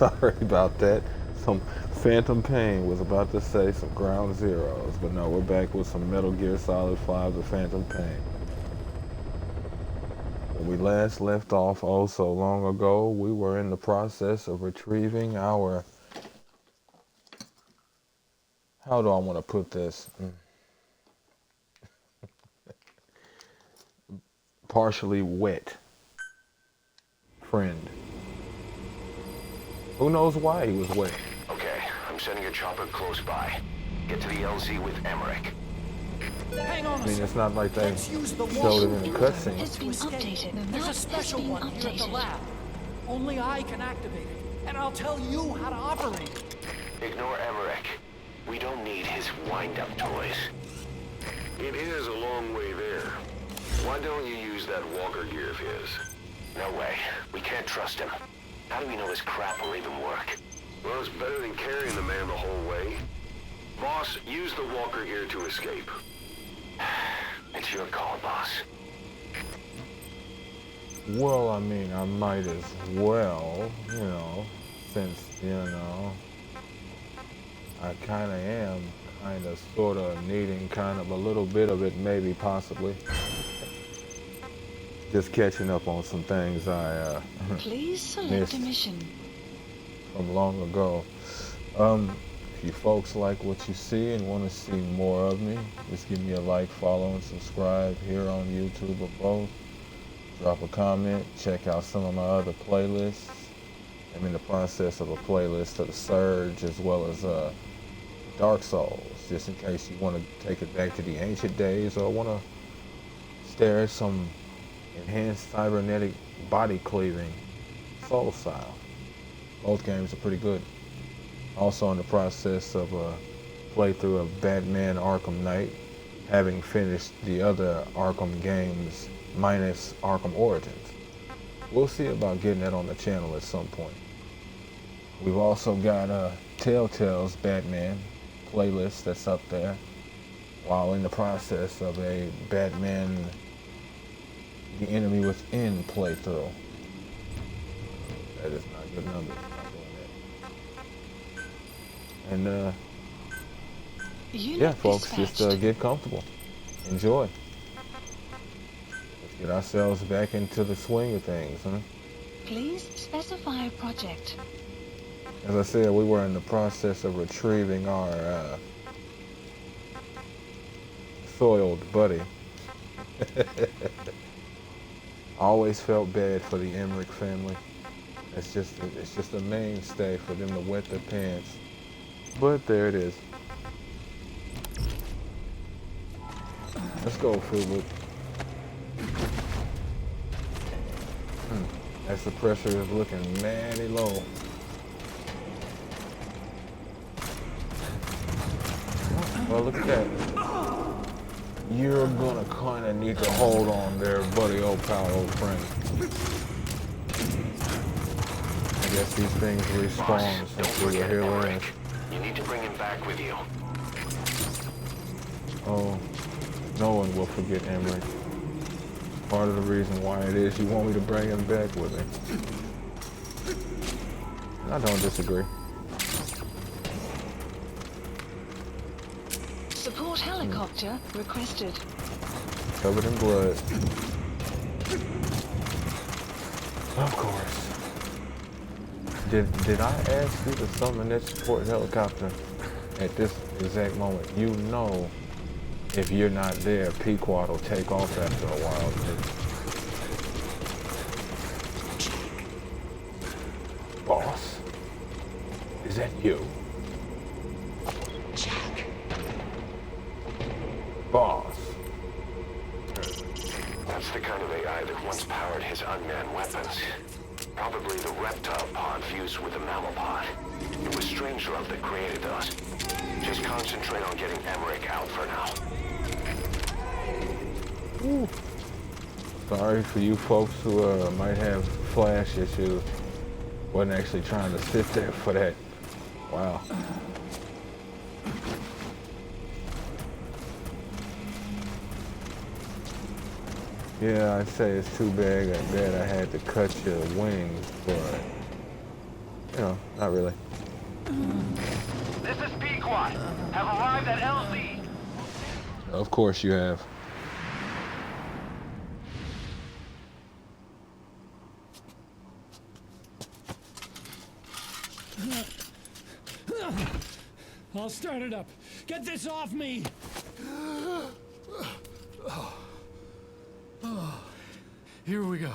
Sorry about that. Some phantom pain was about to say some ground zeros, but no, we're back with some Metal Gear Solid 5, the Phantom Pain. When we last left off oh so long ago, we were in the process of retrieving our, how do I want to put this? Partially wet friend. Who knows why he was wet? Okay, I'm sending a chopper close by. Get to the LZ with Emmerich. Hang on I mean, it's not like they Let's use the showed it walker in the Has cutscene. been updated. There's a special one here at the lab. Only I can activate it, and I'll tell you how to operate it. Ignore Emmerich. We don't need his wind-up toys. It is a long way there. Why don't you use that walker gear of his? No way. We can't trust him. How do we know his crap will even work? Well, it's better than carrying the man the whole way. Boss, use the walker gear to escape. It's your call, boss. Well, I mean, I might as well, since, I kind of am sort of needing kind of a little bit of it, maybe, possibly. Just catching up on some things I Please select missed a mission. from long ago. If you folks like what you see and want to see more of me, just give me a like, follow, and subscribe here on YouTube or both. Drop a comment, check out some of my other playlists. I'm in the process of a playlist of the Surge as well as Dark Souls, just in case you want to take it back to the ancient days or want to stare at some enhanced cybernetic body cleaving soul style. Both games are pretty good. Also in the process of a playthrough of Batman Arkham Knight, having finished the other Arkham games minus Arkham Origins. We'll see about getting that on the channel at some point. We've also got Telltale's Batman playlist that's up there, while in the process of a Batman The Enemy Within playthrough. That is not good numbers. Not doing that. And yeah, folks, just get comfortable. Enjoy. Let's get ourselves back into the swing of things, huh? Please specify a project. As I said, we were in the process of retrieving our soiled buddy. I always felt bad for the Emmerich family. It's just a mainstay for them to wet their pants. But there it is. Let's go, Fubu. That suppressor is looking mighty low. Well, look at that. You're gonna kinda need to hold on there, buddy, old pal, old friend. I guess these things respawn since we were here last. You need to bring him back with you. Oh, no one will forget Emmerich. Part of the reason why it is you want me to bring him back with me. I don't disagree. Support helicopter requested. Covered in blood. Of course. Did I ask you to summon that support helicopter at this exact moment? You know, if you're not there, Pequod will take off after a while. Boss, is that you? Boss. That's the kind of AI that once powered his unmanned weapons. Probably the reptile pod fused with the mammal pod. It was strange love that created those. Just concentrate on getting Emmerich out for now. Ooh. Sorry for you folks who might have flash issues. Wasn't actually trying to sit there for that. Wow. Yeah, I'd say it's too bad that I had to cut your wings, but You know, not really. This is Pequot. Have arrived at LZ. Of course you have. I'll start it up. Get this off me! Here we go.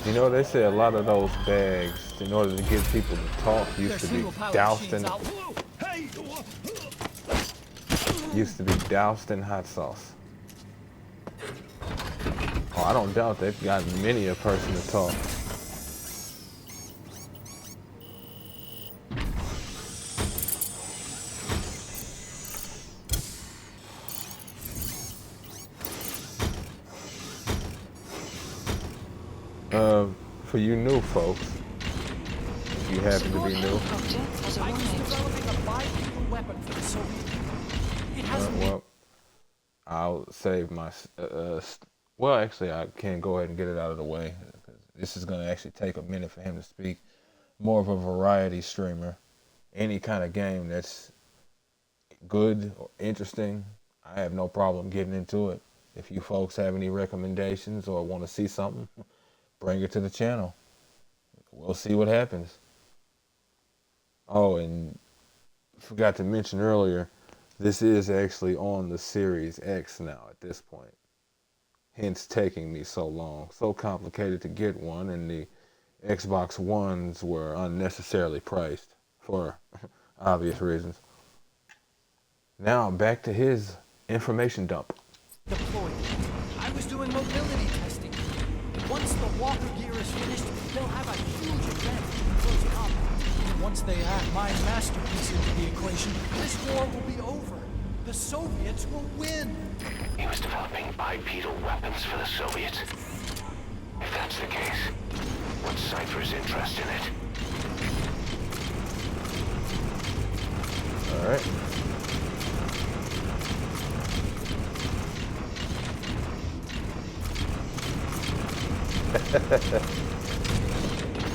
You know, they say a lot of those bags, in order to get people to talk, used to be doused in hot sauce. Oh, I don't doubt they've got many a person to talk. For you new folks, if you happen to Support be new, helicopter as I was arrived. developing a bipedal weapon for the Soviet Union. It hasn't been... well, I'll save my, well, actually, I can go ahead and get it out of the way. This is going to actually take a minute for him to speak. More of a variety streamer. Any kind of game that's good or interesting, I have no problem getting into it. If you folks have any recommendations or want to see something, bring it to the channel. We'll see what happens. Oh, and forgot to mention earlier, this is actually on the Series X now at this point. Hence taking me so long. So complicated to get one, and the Xbox Ones were unnecessarily priced for obvious reasons. Now back to his information dump. deployed. I was doing mobility testing. Once the walker gear is finished, they'll have a huge advantage in close combat. And once they add my masterpiece into the equation, this war will be over. The Soviets will win. He was developing bipedal weapons for the Soviets. If that's the case, what's Cypher's interest in it? All right.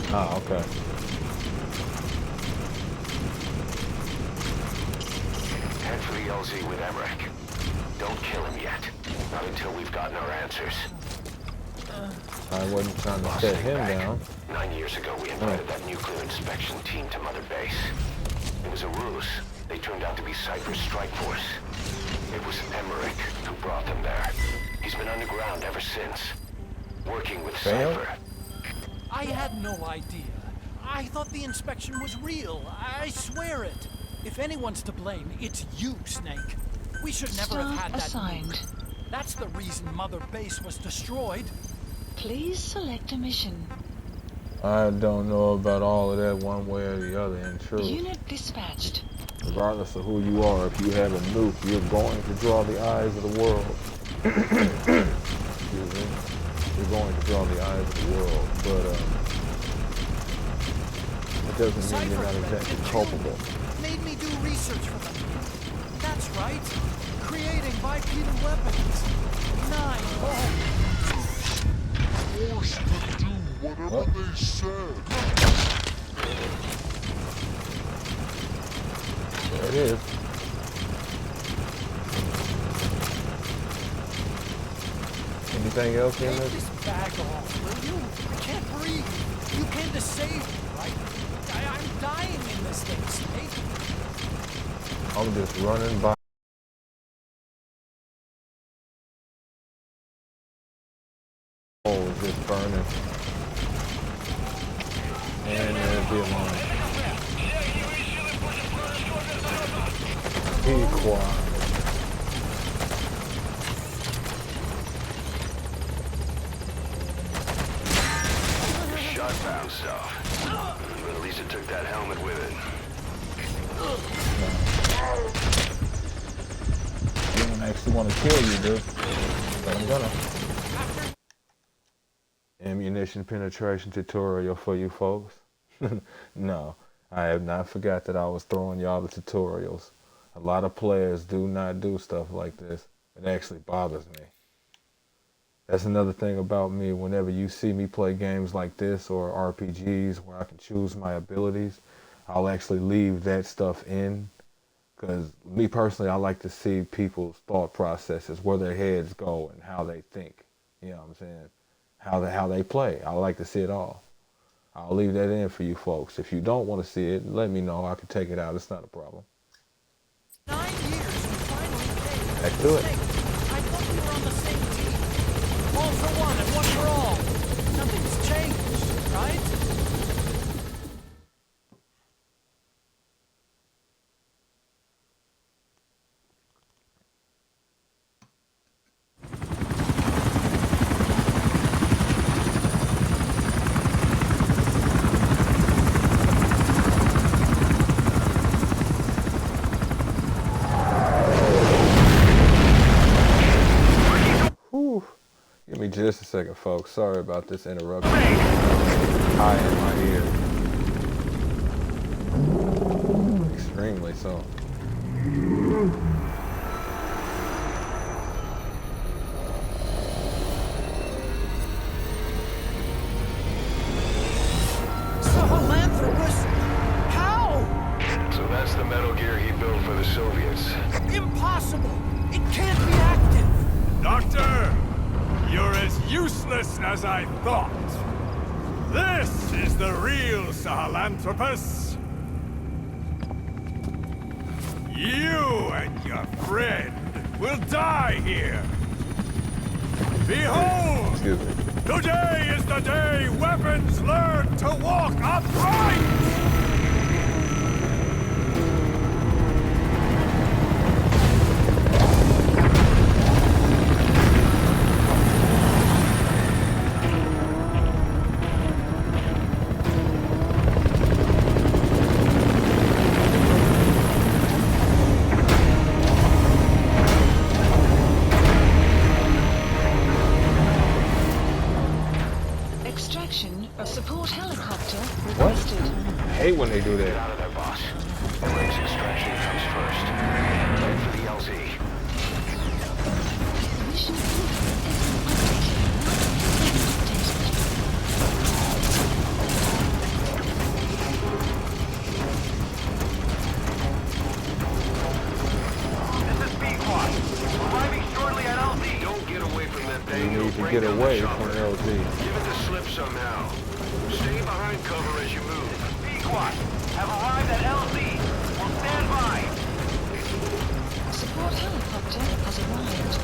Oh, okay. Head for the LZ with Emmerich. Don't kill him yet. Not until we've gotten our answers. I wasn't trying to Boss, set think him back. down. 9 years ago, we invited that nuclear inspection team to Mother Base. It was a ruse. They turned out to be Cypher's strike force. It was Emmerich who brought them there. He's been underground ever since, working with Fail? Cypher. I had no idea. I thought the inspection was real. I swear it. If anyone's to blame, it's you, Snake. We should never have had that. Assigned. That's the reason Mother Base was destroyed. Please select a mission. I don't know about all of that one way or the other, in truth. Unit dispatched. Regardless of who you are, if you have a nuke, you're going to draw the eyes of the world. Excuse me. You're going to draw the eyes of the world, but it doesn't mean you're not exactly culpable. Made me do research for them. That's right. Creating bipedal weapons. 9 bombs. Forced to do whatever they said. There it is. Anything else in Take this? this bag off, will you? I can't breathe. You came to save me, right? I'm dying in this thing, Snake. I'm just running by. Oh, it's just burning. And there's the alarm. Be quiet. Shot bounced off. But at least it took that helmet with it. I don't actually want to kill you, dude. But I'm gonna. Ammunition penetration tutorial for you folks. No, I have not forgot that I was throwing y'all the tutorials. A lot of players do not do stuff like this. It actually bothers me. That's another thing about me. Whenever you see me play games like this or RPGs where I can choose my abilities, I'll actually leave that stuff in. Because me personally, I like to see people's thought processes, where their heads go and how they think. You know what I'm saying? How they play. I like to see it all. I'll leave that in for you folks. If you don't want to see it, let me know. I can take it out. It's not a problem. 9 years and finally paid. Back to it. I thought we were on the same team. All for one and one for all. Nothing's changed, right? Whew. Give me just a second, folks. Sorry about this interruption. High in my ear. Extremely so. Sahelanthropus? How? So that's the Metal Gear he built for the Soviets. Impossible! It can't be active! Doctor, you're as useless as I thought. This is the real Sahelanthropus. You and your friend will die here. Behold! Excuse me. Today is the day weapons learn to walk upright! Extraction of support helicopter What? requested. I hate when they do Get that. out of there, boss. Eric's extraction comes first. Head for the LZ. Mission updated. This is Pequod. Arriving shortly at LZ. Don't get away from that You thing. need It'll to bring get down the away chopper. from LG. Give it the slip somehow. Stay behind cover as you move. Pequod, have arrived at LZ. We'll stand by. Support helicopter has arrived.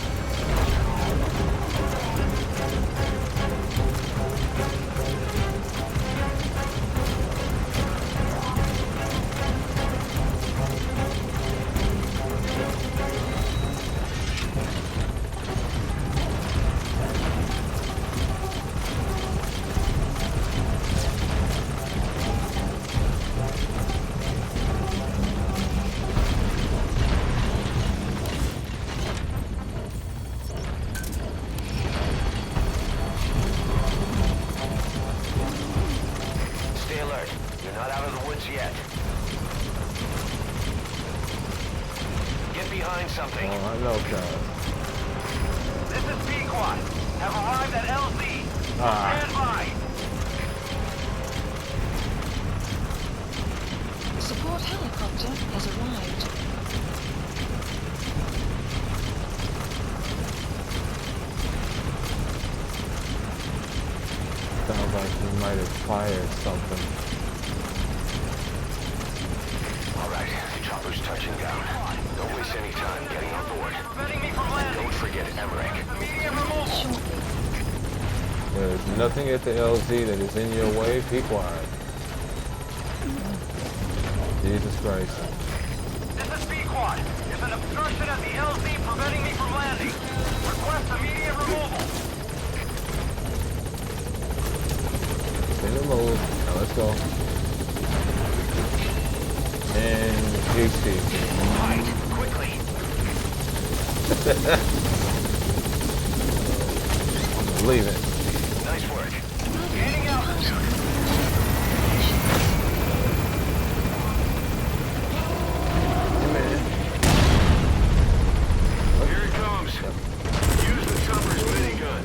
Stay alert. You're not out of the woods yet. Get behind something. Oh, I know, Kyle. This is Pequod. Have arrived at LZ. Stand by. Support helicopter has arrived. Sounds like we might have fired something. All right, the chopper's touching down. Don't waste any time getting on board. And don't forget Emmerich. Shortly. There's nothing at the LZ that is in your way. Be quiet. Jesus Christ. This is Pequod. There's an obstruction at the LZ preventing me from landing. Request immediate removal. In the move. Now let's go. And GC. Right, quickly. I'm leaving. Nice work. Gaining altitude. Here it comes. Use the chopper's minigun.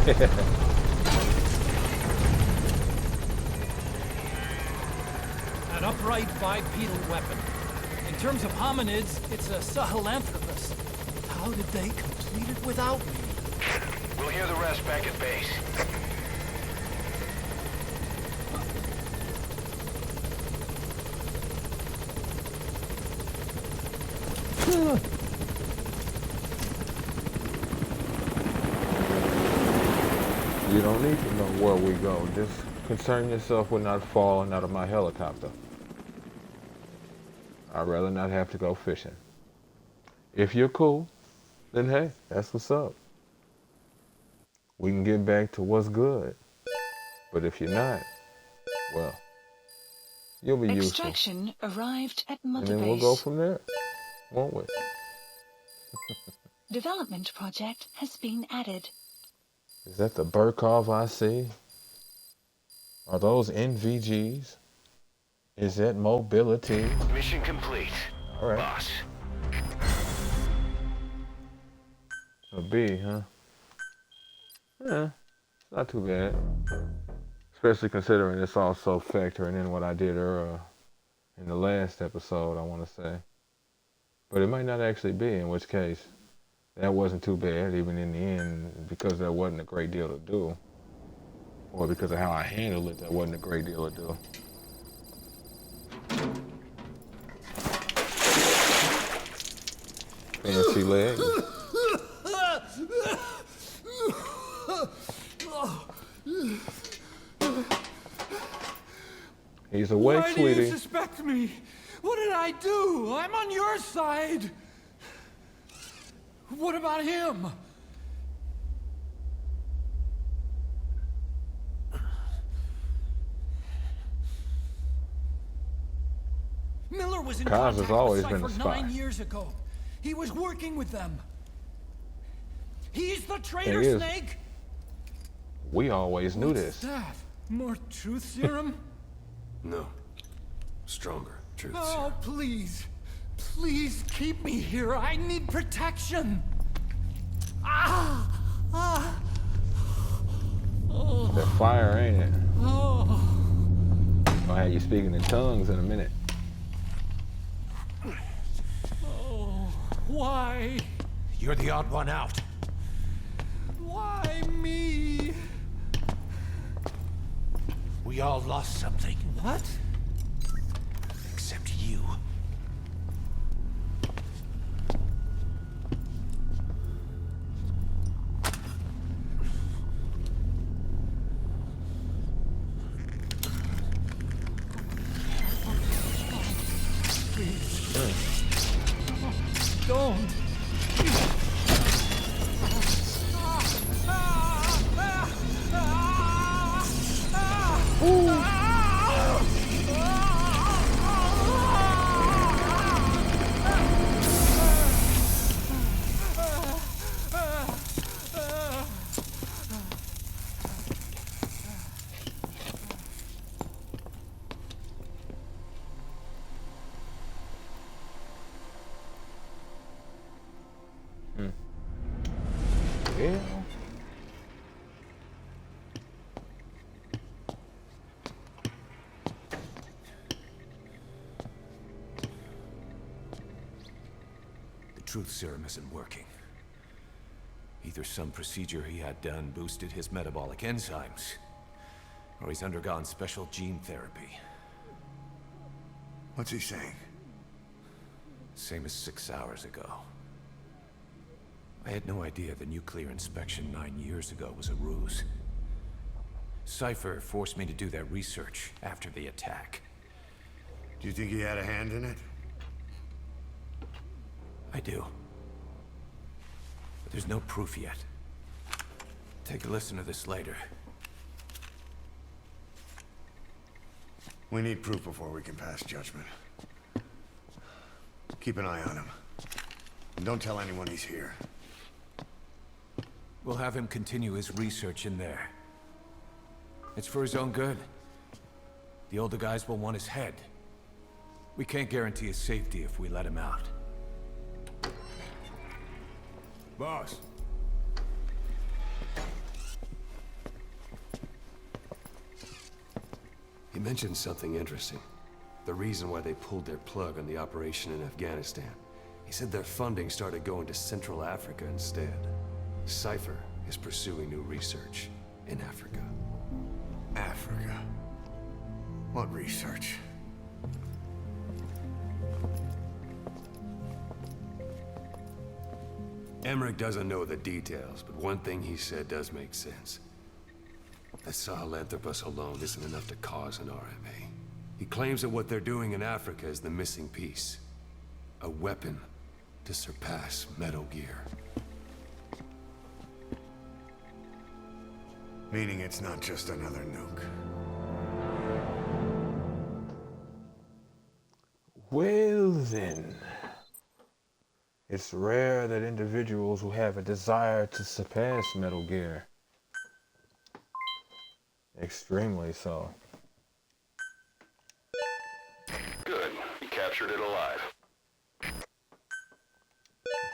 An upright bipedal weapon. In terms of hominids, it's a Sahelanthropus. How did they complete it without me? We'll hear the rest back at base. You don't need to know where we go. Just concern yourself with not falling out of my helicopter. I'd rather not have to go fishing. If you're cool, then hey, that's what's up. We can get back to what's good. But if you're not, well, you'll be useful. Extraction arrived at And Mother then Base. we'll go from there, won't we? Development project has been added. Is that the Burkov I see? Are those NVGs? Is that mobility? Mission complete. All right. Boss. A B, huh? Yeah, it's not too bad. Especially considering it's also factoring in what I did earlier in the last episode, I want to say. But it might not actually be, in which case, that wasn't too bad, even in the end, because there wasn't a great deal to do. Or because of how I handled it, there wasn't a great deal to do. Fancy leg. He's awake, Why sweetie. do you suspect me? What did I do? I'm on your side. What about him? Miller was in Kaz contact has always with been a Cypher spy. 9 years ago. He was working with them. He's the He traitor is. snake. We always knew What's this. that? More truth serum? No. Stronger. Truth. Oh, please. Please keep me here. I need protection. Ah! Ah! Oh, That fire, ain't it? oh. I'll have you speaking in tongues in a minute. Oh, why? You're the odd one out. Why me? We all lost something, What? except you. Don't. Yeah. The truth serum isn't working. Either some procedure he had done boosted his metabolic enzymes, or he's undergone special gene therapy. What's he saying? Same as 6 hours ago. I had no idea the nuclear inspection 9 years ago was a ruse. Cypher forced me to do that research after the attack. Do you think he had a hand in it? I do. But there's no proof yet. Take a listen to this later. We need proof before we can pass judgment. Keep an eye on him. And don't tell anyone he's here. We'll have him continue his research in there. It's for his own good. The older guys will want his head. We can't guarantee his safety if we let him out. Boss. mentioned something interesting. The reason why they pulled their plug on the operation in Afghanistan. He said their funding started going to Central Africa instead. Cypher is pursuing new research in Africa. Africa. What research? Emmerich doesn't know the details, but one thing he said does make sense. That Sahelanthropus alone isn't enough to cause an RMA. He claims that what they're doing in Africa is the missing piece. A weapon to surpass Metal Gear. Meaning it's not just another nuke. Well then, it's rare that individuals who have a desire to surpass Metal Gear. Extremely so. Good. He captured it alive. The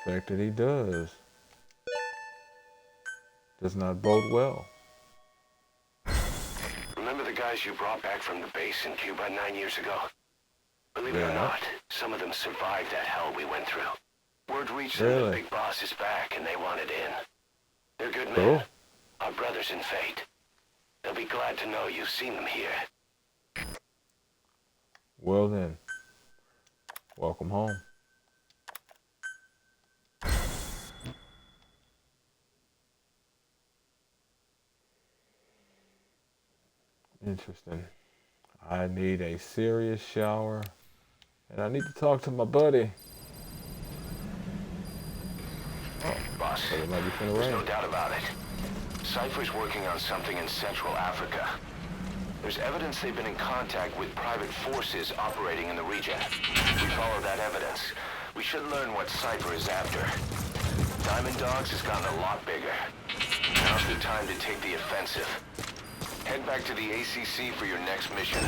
fact that he does not bode well. Remember the guys you brought back from the base in Cuba 9 years ago? Believe it or Yeah. not, some of them survived that hell we went through. Word reached them Really? the big boss is back and they wanted in. They're good men. Cool. Our brothers in fate. They'll be glad to know you've seen them here. Well then, welcome home. Interesting. I need a serious shower, and I need to talk to my buddy. Oh, Boss, but it might be finna there's rain. no doubt about it. Cypher's working on something in Central Africa. There's evidence they've been in contact with private forces operating in the region. If we follow that evidence, we should learn what Cypher is after. Diamond Dogs has gotten a lot bigger. Now's the time to take the offensive. Head back to the ACC for your next mission.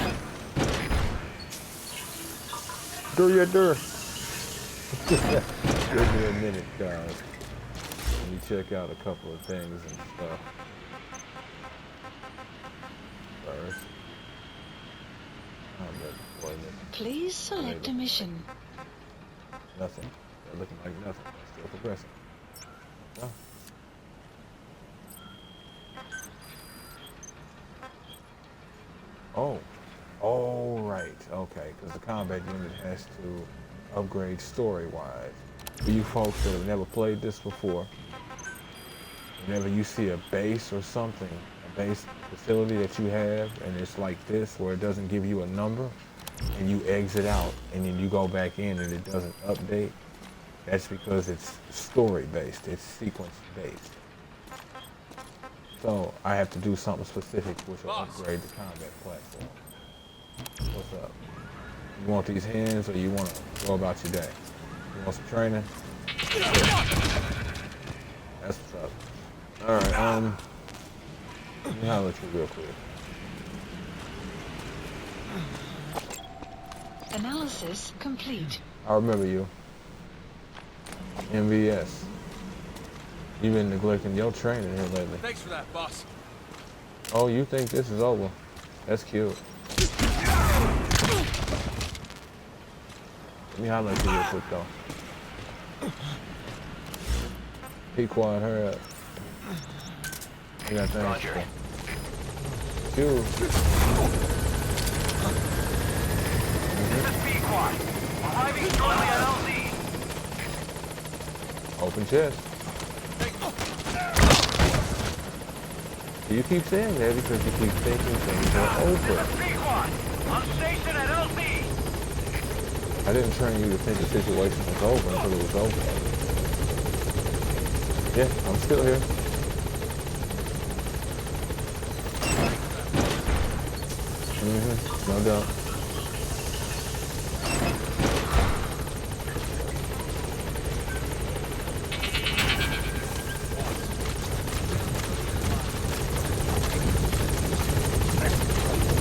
Do your dirt. Give me a minute, guys. Let me check out a couple of things and stuff. First, deployment. Please select a mission. Nothing. They're looking like nothing. They're still progressing. Oh. Oh, right. Okay, because the combat unit has to upgrade story-wise. For you folks that have never played this before, whenever you see a base or something, a base facility that you have, and it's like this, where it doesn't give you a number, and you exit out, and then you go back in and it doesn't update, that's because it's story-based, it's sequence-based. So I have to do something specific which will upgrade the combat platform. What's up? You want these hands or you want to go about your day? You want some training? That's what's up. Alright, let me holler at you real quick. Analysis complete. I remember you. MVS. You've been neglecting your training here lately. Thanks for that, boss. Oh, you think this is over? That's cute. Let me holler at you real quick though. Be quiet, hurry up. You got things Roger. to do. Be quiet. Arriving shortly at LZ. Open chest. You keep saying that because you keep thinking things are over. Be quiet. On station at LZ. I didn't train you to think the situation was over until it was over. Yeah, I'm still here. No doubt.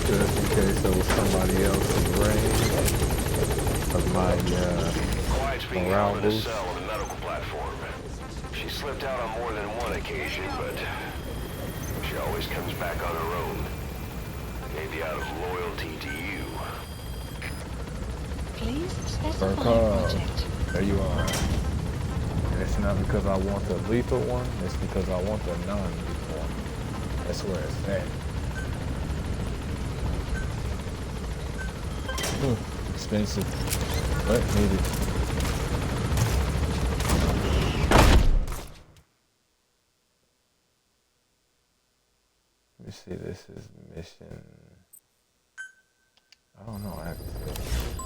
Just in case there was somebody else in range of my Quiet's being morale held in a boost. cell on the medical platform. She slipped out on more than one occasion, but she always comes back on her own. Maybe out of loyalty to you. Please specify Burn a card. project. There you are. And it's not because I want the lethal one, it's because I want the non-lethal one. That's where it's at. Expensive, but needed. Let me see, this is mission. I don't know, I have to see.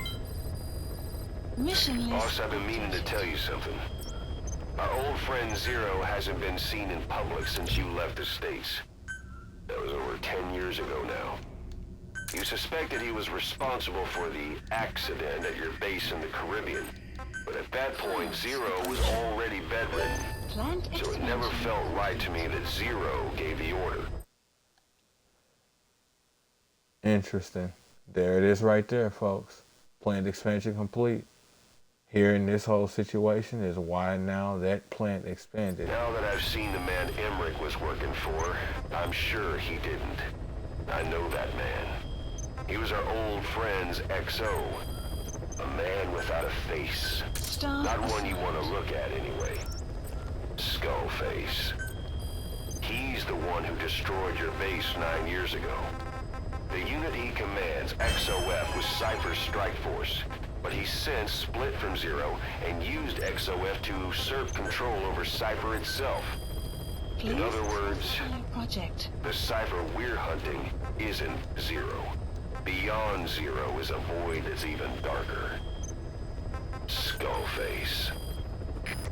Mission list. Boss, I've been meaning to tell you something. Our old friend Zero hasn't been seen in public since you left the States. That was over 10 years ago now. You suspected he was responsible for the accident at your base in the Caribbean. But at that point, Zero was already bedridden. Plant So it never expansion. felt right to me that Zero gave the order. Interesting. There it is right there, folks. Plant expansion complete. Here in this whole situation is why now that plant expanded. Now that I've seen the man Emmerich was working for, I'm sure he didn't. I know that man. He was our old friend's XO. A man without a face. Staff Not one you assigned. want to look at anyway. Skullface. He's the one who destroyed your base 9 years ago. The unit he commands, XOF, was Cypher's strike force. But he's since split from Zero and used XOF to usurp control over Cypher itself. Please In other words, specify a project. the Cypher we're hunting isn't Zero. Beyond Zero is a void that's even darker. Skullface.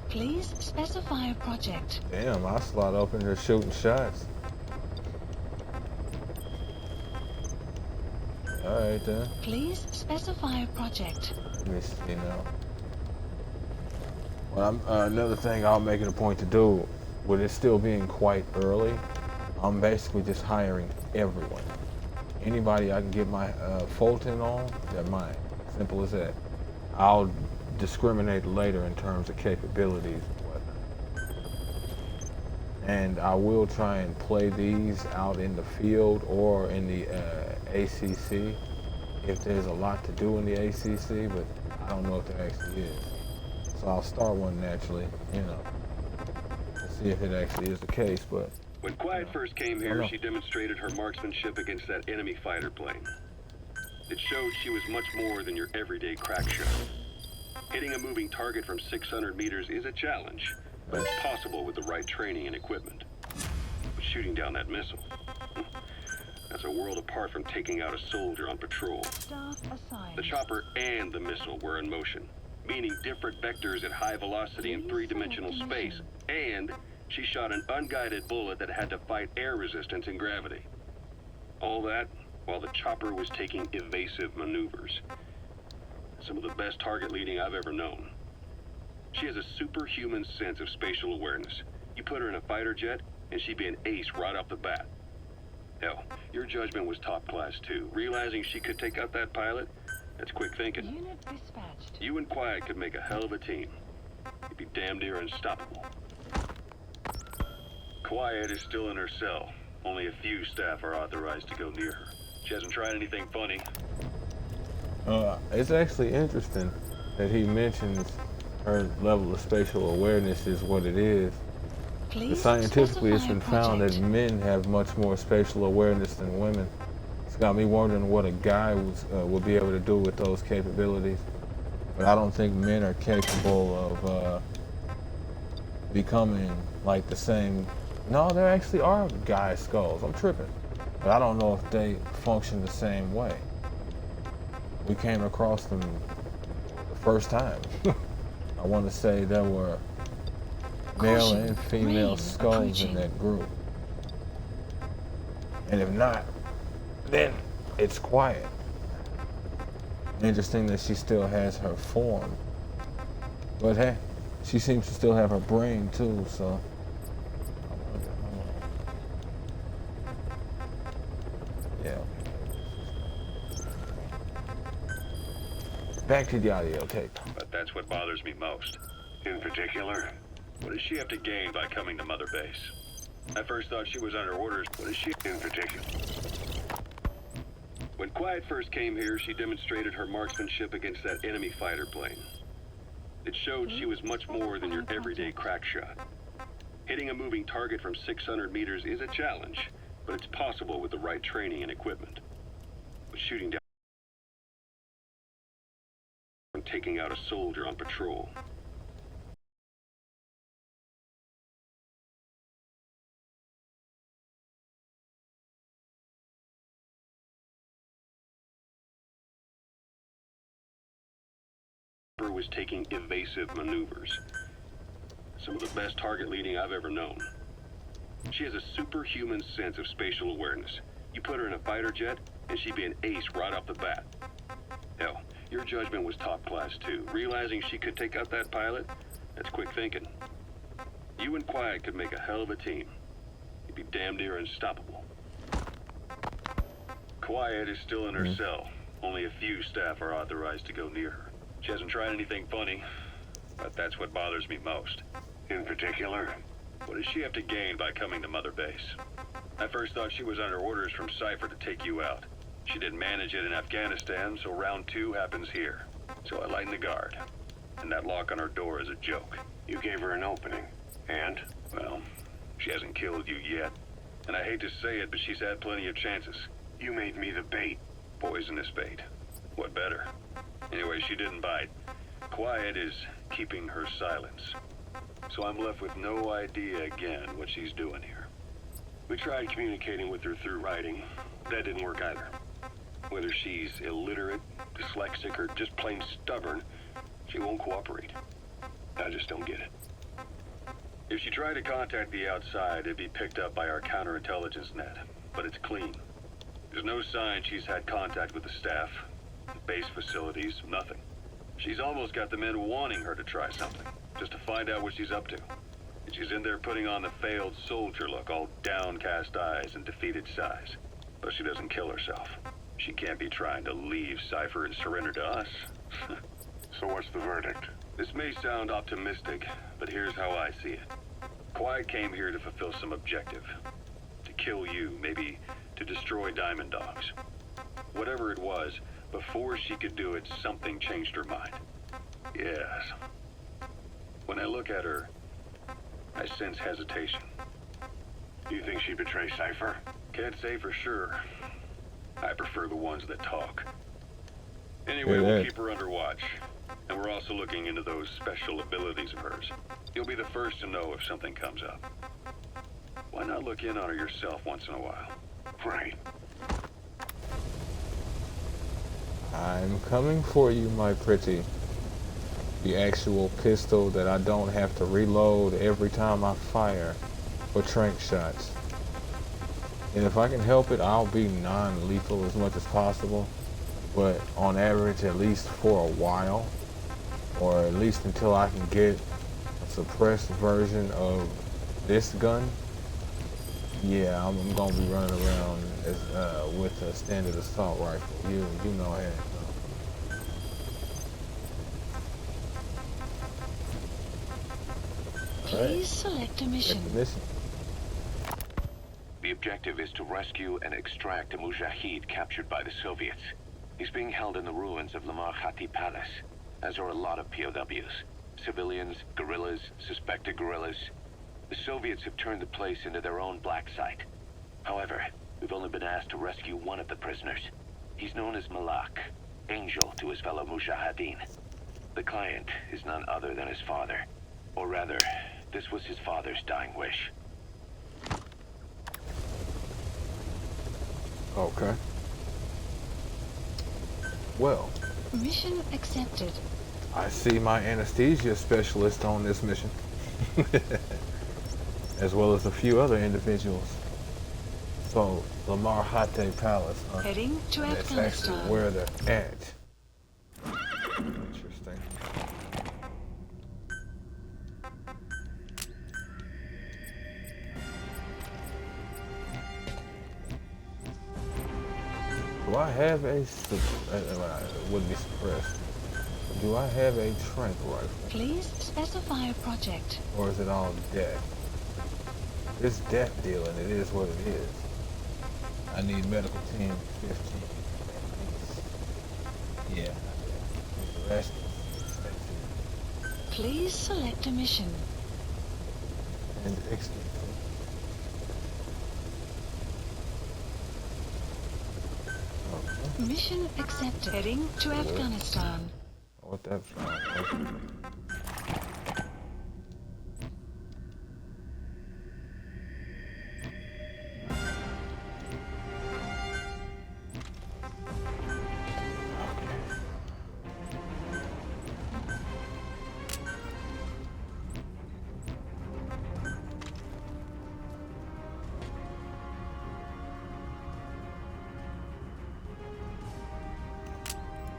Please specify a project. Damn, I slot open here shooting shots. Alright then. Please specify a project. Let me see now. Well, another thing I'll make it a point to do, with it still being quite early, I'm basically just hiring everyone. Anybody I can get my Fulton on, they're mine. Simple as that. I'll discriminate later in terms of capabilities and whatnot. And I will try and play these out in the field or in the ACC if there's a lot to do in the ACC, but I don't know if there actually is. So I'll start one naturally, you know, to see if it actually is the case, but When Quiet first came here, Hello. she demonstrated her marksmanship against that enemy fighter plane. It showed she was much more than your everyday crack shot. Hitting a moving target from 600 meters is a challenge, but it's possible with the right training and equipment. But shooting down that missile, that's a world apart from taking out a soldier on patrol. Staff assigned. The chopper and the missile were in motion, meaning different vectors at high velocity in three-dimensional space, and she shot an unguided bullet that had to fight air resistance and gravity. All that while the chopper was taking evasive maneuvers. Some of the best target leading I've ever known. She has a superhuman sense of spatial awareness. You put her in a fighter jet, and she'd be an ace right off the bat. Hell, your judgment was top class too. Realizing she could take out that pilot, that's quick thinking. Unit dispatched. You and Quiet could make a hell of a team. You'd be damn near unstoppable. Quiet is still in her cell. Only a few staff are authorized to go near her. She hasn't tried anything funny. it's actually interesting that he mentions her level of spatial awareness is what it is. Please Scientifically, it's specify a been found that project. men have much more spatial awareness than women. It's got me wondering what a guy would be able to do with those capabilities. But I don't think men are capable of becoming like the same. No, there actually are guy skulls. I'm tripping. But I don't know if they function the same way. We came across them the first time. I want to say there were male Caution, and female rain skulls approaching. in that group. And if not, then it's Quiet. Interesting that she still has her form. But hey, she seems to still have her brain too, so. Yeah. Back to the audio tape. But that's what bothers me most. In particular, what does she have to gain by coming to Mother Base? I first thought she was under orders. What is she in particular? Quiet first came here, she demonstrated her marksmanship against that enemy fighter plane. It showed she was much more than your everyday crack shot. Hitting a moving target from 600 meters is a challenge, but it's possible with the right training and equipment. But shooting down and taking out a soldier on patrol. Was taking evasive maneuvers. Some of the best target leading I've ever known. She has a superhuman sense of spatial awareness. You put her in a fighter jet, and she'd be an ace right off the bat. Hell, your judgment was top class too. Realizing she could take out that pilot, that's quick thinking. You and Quiet could make a hell of a team. You'd be damn near unstoppable. Quiet is still in her cell. Only a few staff are authorized to go near her. She hasn't tried anything funny, but that's what bothers me most. In particular? What does she have to gain by coming to Mother Base? I first thought she was under orders from Cypher to take you out. She didn't manage it in Afghanistan, so round 2 happens here. So I lighten the guard. And that lock on her door is a joke. You gave her an opening. And? Well, she hasn't killed you yet. And I hate to say it, but she's had plenty of chances. You made me the bait. Poisonous bait. What better? Anyway, she didn't bite. Quiet is keeping her silence. So I'm left with no idea again what she's doing here. We tried communicating with her through writing. That didn't work either. Whether she's illiterate, dyslexic, or just plain stubborn, she won't cooperate. I just don't get it. If she tried to contact the outside, it'd be picked up by our counterintelligence net. But it's clean. There's no sign she's had contact with the staff. Base facilities, nothing. She's almost got the men wanting her to try something, just to find out what she's up to. And she's in there putting on the failed soldier look, all downcast eyes and defeated sighs. But she doesn't kill herself. She can't be trying to leave Cypher and surrender to us. So what's the verdict? This may sound optimistic, but here's how I see it. Quiet came here to fulfill some objective. To kill you, maybe to destroy Diamond Dogs. Whatever it was, before she could do it, something changed her mind. Yes. When I look at her, I sense hesitation. You think she betrayed Cypher? Can't say for sure. I prefer the ones that talk. Anyway, we'll keep her under watch. And we're also looking into those special abilities of hers. You'll be the first to know if something comes up. Why not look in on her yourself once in a while? Right. I'm coming for you, my pretty. The actual pistol that I don't have to reload every time I fire for tranq shots. And if I can help it, I'll be non-lethal as much as possible. But on average, at least for a while, or at least until I can get a suppressed version of this gun, yeah, I'm gonna be running around as, with a standard assault rifle. You know it. Please select a mission. The objective is to rescue and extract a mujahid captured by the Soviets. He's being held in the ruins of Lamar Khati Palace, as are a lot of POWs. Civilians, guerrillas, suspected guerrillas. The Soviets have turned the place into their own black site. However, we've only been asked to rescue one of the prisoners. He's known as Malak, angel to his fellow mujahideen. The client is none other than his father. Or rather, this was his father's dying wish. Okay. Well. Mission accepted. I see my anesthesia specialist on this mission. As well as a few other individuals. So, Lamar Khati Palace. Heading to That's Afghanistan. actually where they're at. Interesting. Do I have a, would be suppressed. Do I have a tranq rifle? Please specify a project. Or is it all death? It's death deal and it is what it is. I need medical team 15. rescue. Please select a mission. And execute. Okay. Mission accepted. Heading to Afghanistan. What that sounds like.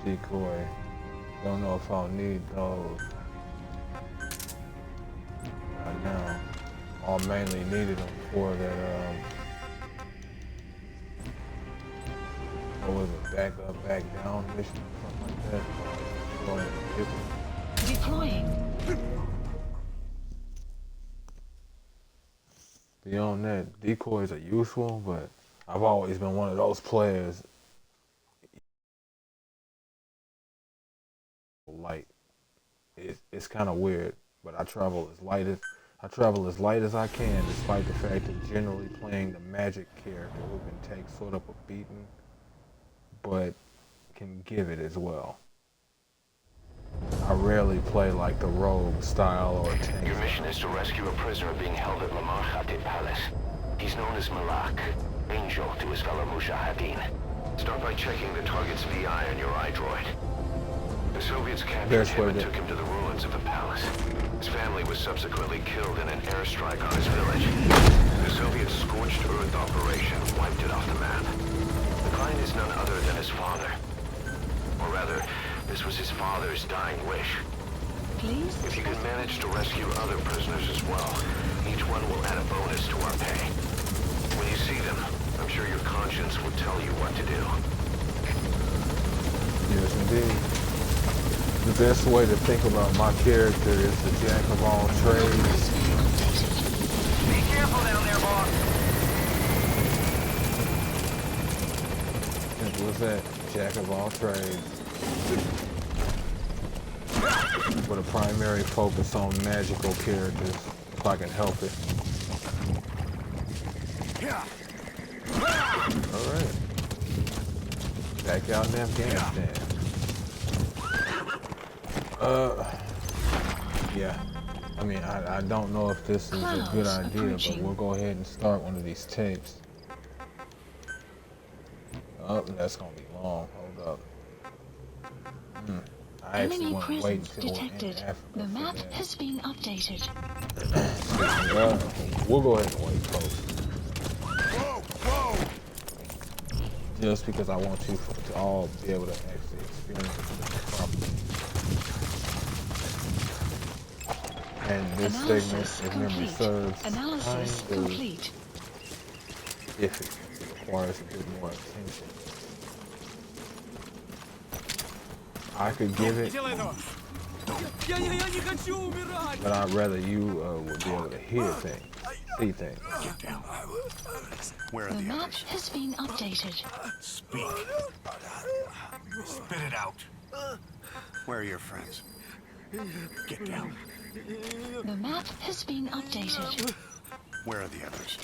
Decoy. Don't know if I'll need those right now. I mainly needed them for that, what was it, back up, back down mission or something like that. Go ahead and get them. Deploying. Beyond that, decoys are useful, but I've always been one of those players. Light. It's kind of weird, but I travel as light as I can, despite the fact that generally playing the magic character who can take sort of a beating, but can give it as well. I rarely play like the rogue style or tank. Your mission is to rescue a prisoner being held at Lamar Khatib Palace. He's known as Malak, angel to his fellow Mujahideen. Start by checking the target's VI on your iDroid. The Soviets captured him and took him to the ruins of the palace. His family was subsequently killed in an airstrike on his village. The Soviets' scorched earth operation wiped it off the map. The client is none other than his father. Or rather, this was his father's dying wish. Please. If you can manage to rescue other prisoners as well, each one will add a bonus to our pay. When you see them, I'm sure your conscience will tell you what to do. Yes, indeed. The best way to think about my character is the jack of all trades. Be careful down there, boss. Simple as that. Jack of all trades. With a primary focus on magical characters, if I can help it. Alright. Back out in Afghanistan. Yeah. I mean, I don't know if this is a good idea, but we'll go ahead and start one of these tapes. Oh, that's gonna be long. Hold up. I actually Enemy want to wait presence until we're in detected. Africa. The map has been updated. We'll go ahead and wait, folks. Just because I want you to all be able to actually experience it properly. And this segment, if memory serves, Analysis complete. Iffy. It requires a bit more attention. I could give it, but I'd rather you would be able to hear things, see things. Get down. Where are The the map others? has been updated. Speak. Spit it out. Where are your friends? Get down. The map has been updated. Where are the others?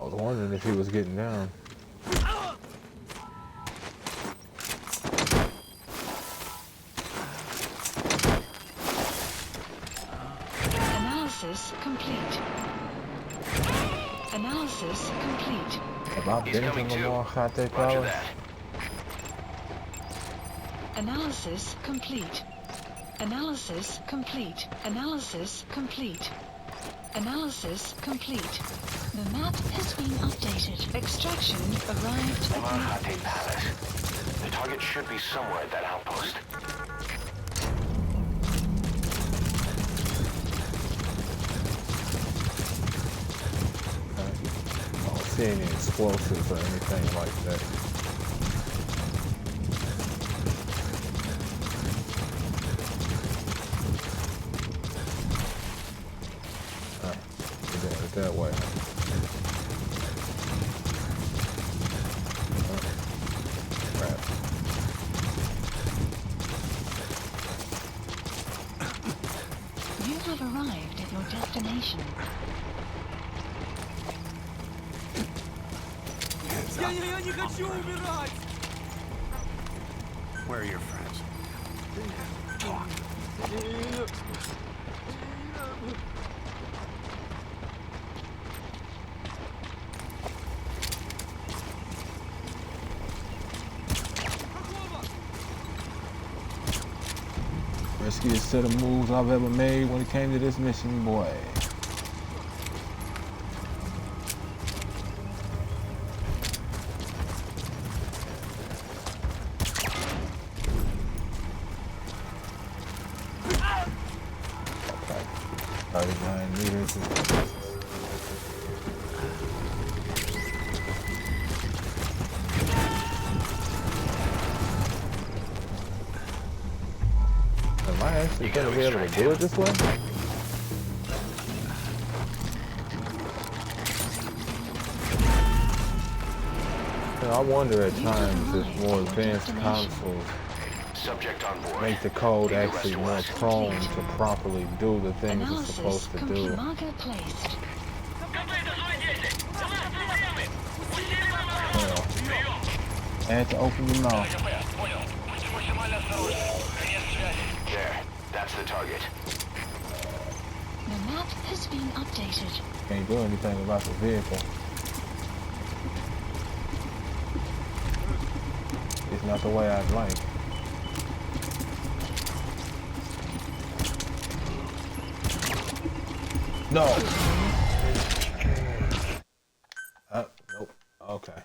I was wondering if he was getting down. Analysis complete. Analysis complete. Have I been to Lamar Khatib Palace? Analysis complete. Analysis complete. Analysis complete. Analysis complete. The map has been updated. Extraction arrived at Lamar the Khatib Palace. The target should be somewhere at that outpost. I don't see any explosives or anything like that. We're doing it that way. Crap. You have arrived at your destination. Я не хочу умирать! Where are your friends? Talk. Riskiest set of moves I've ever made when it came to this mission, boy. Okay. 39 meters. Am I actually going to be able to do it this way? I wonder at times if more advanced consoles make the code actually more prone to properly do the things it's supposed to do. And to open your mouth. There, that's the target. The map has been updated. Can't do anything about the vehicle. It's not the way I'd like. No! Nope. Okay.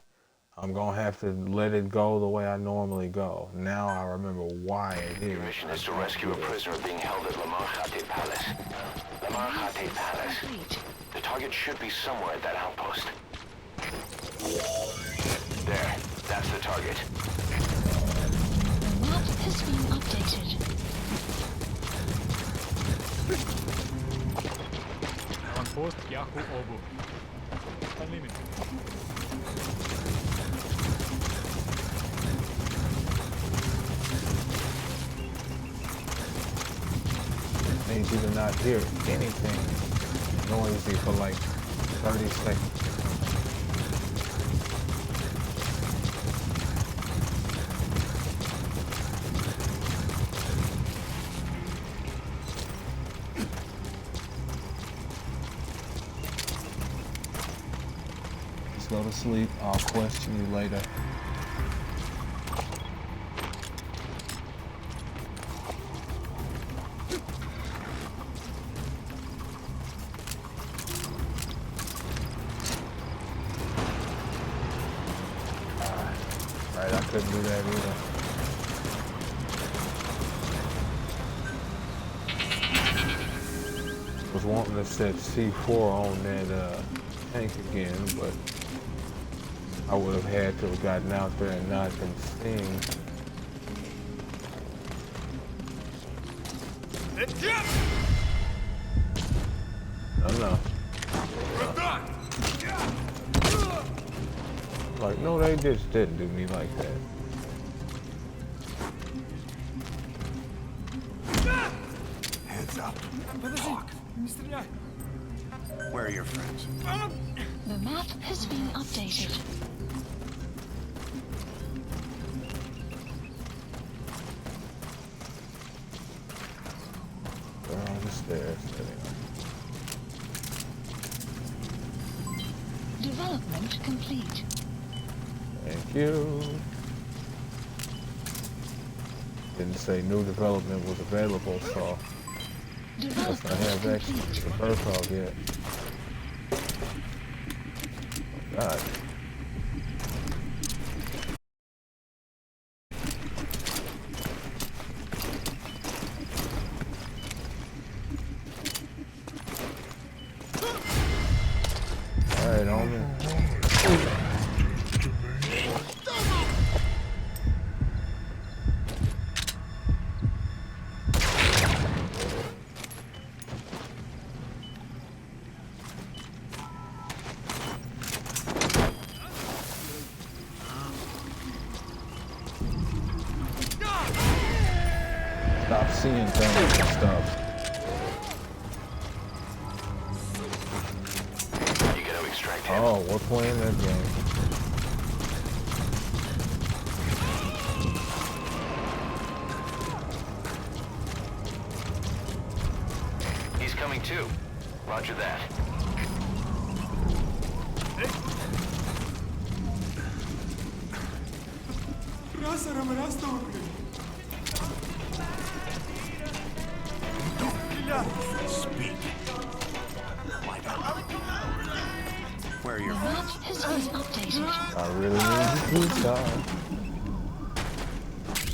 I'm gonna have to let it go the way I normally go. Now I remember why it is. Your mission is to rescue a prisoner being held at Lamar Khatib Palace. Lamar Khatib Palace. The target should be somewhere at that outpost. There, that's the target. The map has been updated. Аванпост Яху Обу. Unlimited. Means you do not hear anything noisy for like 30 seconds. Just go to sleep. I'll question you later. Right, I couldn't do that either. Was wanting to set C4 on that tank again, but I would have had to have gotten out there and not been seen. No. Like, no, they just didn't do me like that. Hands up. Talk. Не стреляй. Where are your friends? The map has been updated. They're on the stairs. Development complete. Thank you. Didn't say new development was available, so let's not have access to the birth log yet. Oh God. Alright, homie. Stop seeing things and stuff. Oh, we're playing that game. He's coming too. Roger that. Speak. Why not? Where are your The map has been updated. I really need to stop.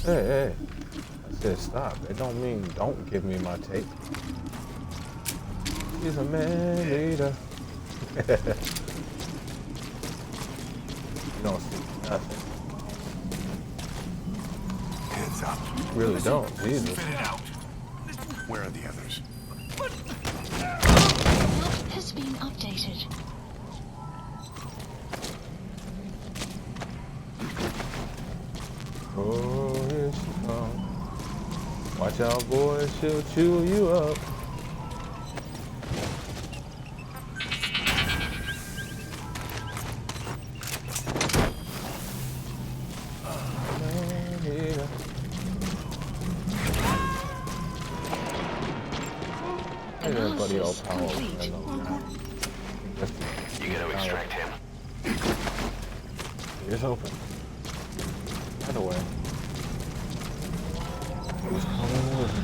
Hey, hey. I said stop. It don't mean don't give me my tape. He's a man eater. You don't see nothing. hands up? You really don't, Jesus. Spit it out. Where are the others? The map has been updated. Oh, here she comes. Watch out, boys. She'll chew you up. Everybody else power. You gotta extract him. It's open. By the way, who's coming with me?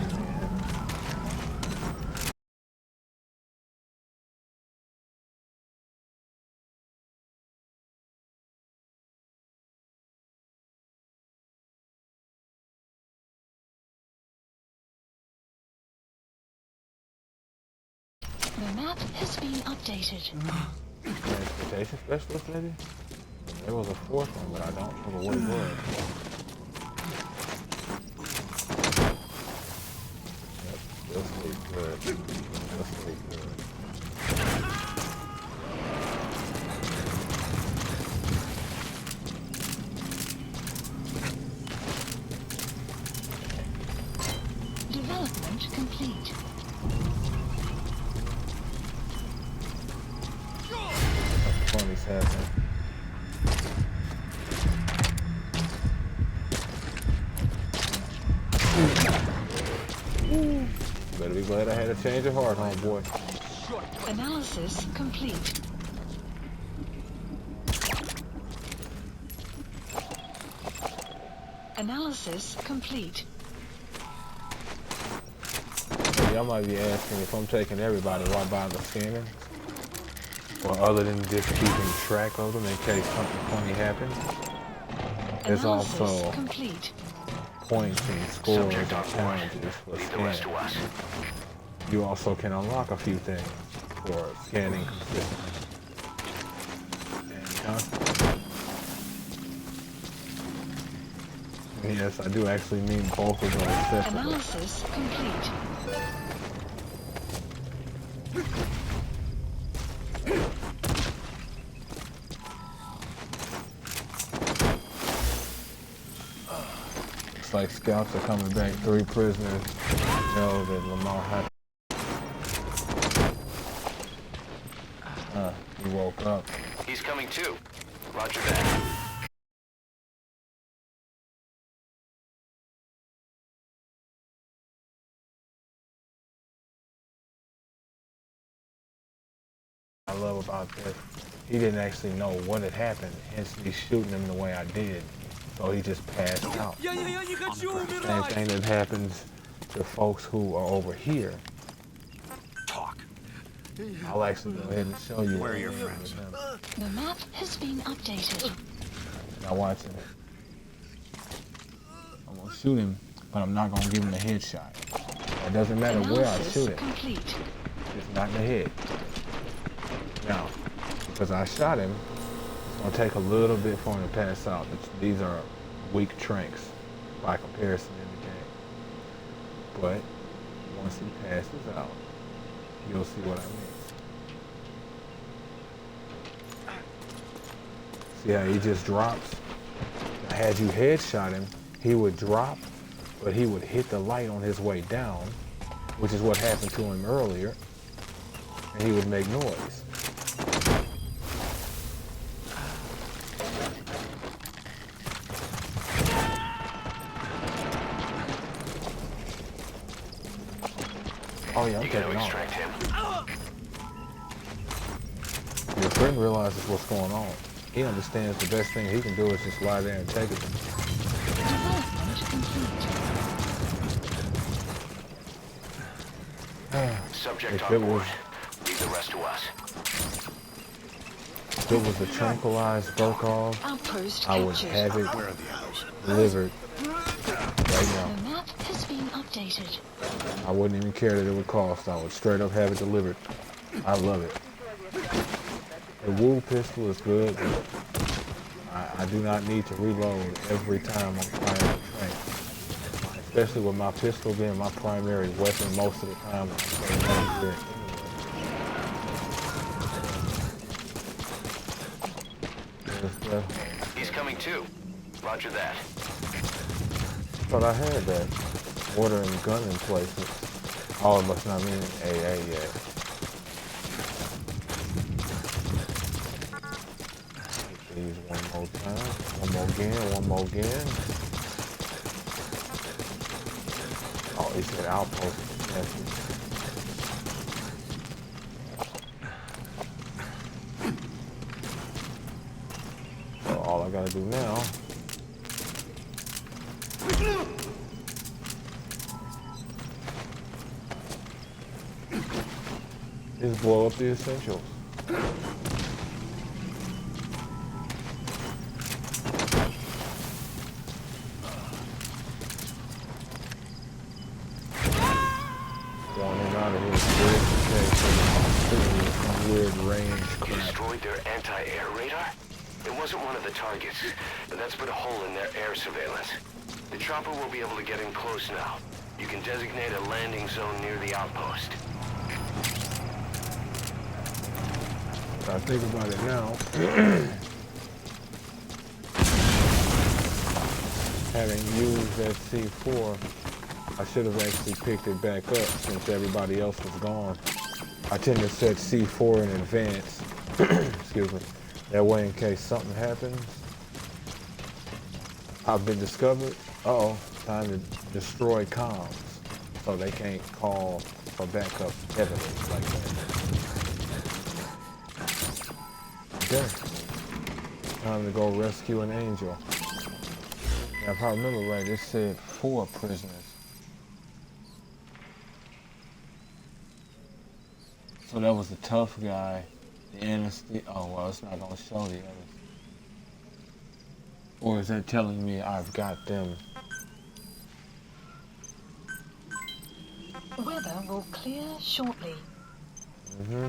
The map has been updated. Transportation specialist, maybe? There was a fourth one, but I don't remember what it was. Yep, still sleep good. Still sleep good. Development complete. Funny's happening. Better be glad I had a change of heart, homeboy. Analysis complete. Analysis complete. Y'all might be asking if I'm taking everybody, why bother scanning? Or other than just keeping track of them in case something funny happens. There's Analysis also complete. points and scores Subject and on board. challenges for Leave the rest to scanning. us. You also can unlock a few things for scanning consistently. And constantly. Yes, I do actually mean both of those separately. Analysis complete. Looks like scouts are coming back. 3 prisoners know that Lamar had. He woke up. He's coming too. Roger that. I love about this, he didn't actually know what had happened, hence me shooting him the way I did. So he just passed out. Same thing that happens to folks who are over here. Talk. I'll actually go ahead and show you Where are what your I did friends? with him. The map has been updated. Now watch it. I'm gonna shoot him, but I'm not gonna give him a headshot. It doesn't matter where I Analysis shoot him, complete. it's not in the head. Now, because I shot him, it's gonna take a little bit for him to pass out. These are weak tranks by comparison in the game. But once he passes out, you'll see what I mean. See how he just drops? Now, had you headshot him, he would drop, but he would hit the light on his way down, which is what happened to him earlier, and he would make noise. Oh yeah, I'm You gotta taking off. extract him. Your friend realizes what's going on. He understands the best thing he can do is just lie there and take it. Development complete. Subject If on it board. was, Leave the rest to us. if it was a tranquilized Volkov, Outpost I would captured. have it Where are the others? delivered right now. The map has been updated. I wouldn't even care that it would cost. I would straight up have it delivered. I love it. The Woo pistol is good, but I do not need to reload every time I'm firing a tank. Especially with my pistol being my primary weapon most of the time when I'm playing multiplayer anyway. He's coming too. Roger that. Thought I had that. Ordering gun emplacements. Oh, it must not mean AA yet. These one more time. One more again. One more again. Oh, he said outpost. So all I gotta do now is blow up the essentials. Going in out of here is good. Okay, so some weird range You crap. destroyed their anti-air radar? It wasn't one of the targets, but that's put a hole in their air surveillance. The chopper will be able to get in close now. You can designate a landing zone near the outpost. I think about it now. Having used that C4, I should have actually picked it back up since everybody else was gone. I tend to set C4 in advance. Excuse me. That way, in case something happens, I've been discovered. Uh-oh, time to destroy comms, so they can't call for backup heavily like that. Okay, time to go rescue an angel. Now, if I remember right, it said 4 prisoners. So that was the tough guy, the anesthesia. Oh, well, it's not going to show the others. Or is that telling me I've got them? Weather will clear shortly. Mm-hmm.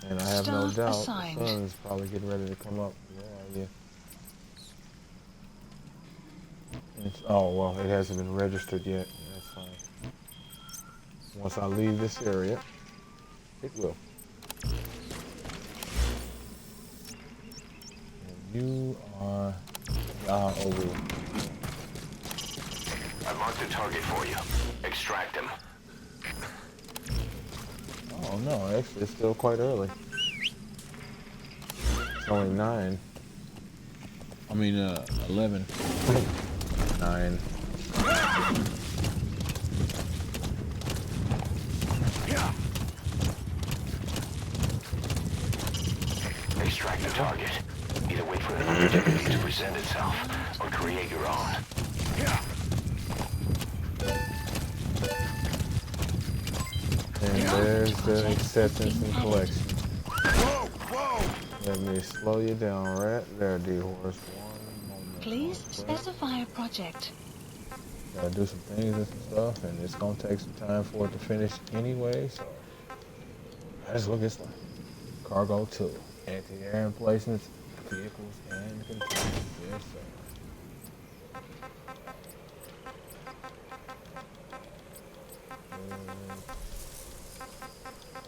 And I have no Staff doubt assigned. the sun's probably getting ready to come up. Yeah. Oh, well, it hasn't been registered yet. That's fine. Once I leave this area, it will. And you are Oru. I marked a target for you. Extract him. Oh, no, actually, it's still quite early. It's only 9. I mean, 11. 9. Extract the target. Either wait for an opportunity to present itself, or create your own. And there's the acceptance and collection. Let me slow you down right there, D-Horse. One moment. Please specify a project. Gotta do some things and some stuff, and it's gonna take some time for it to finish anyway, so might as well get started. Cargo 2. Anti-air emplacements, vehicles, and containers. Yes, sir.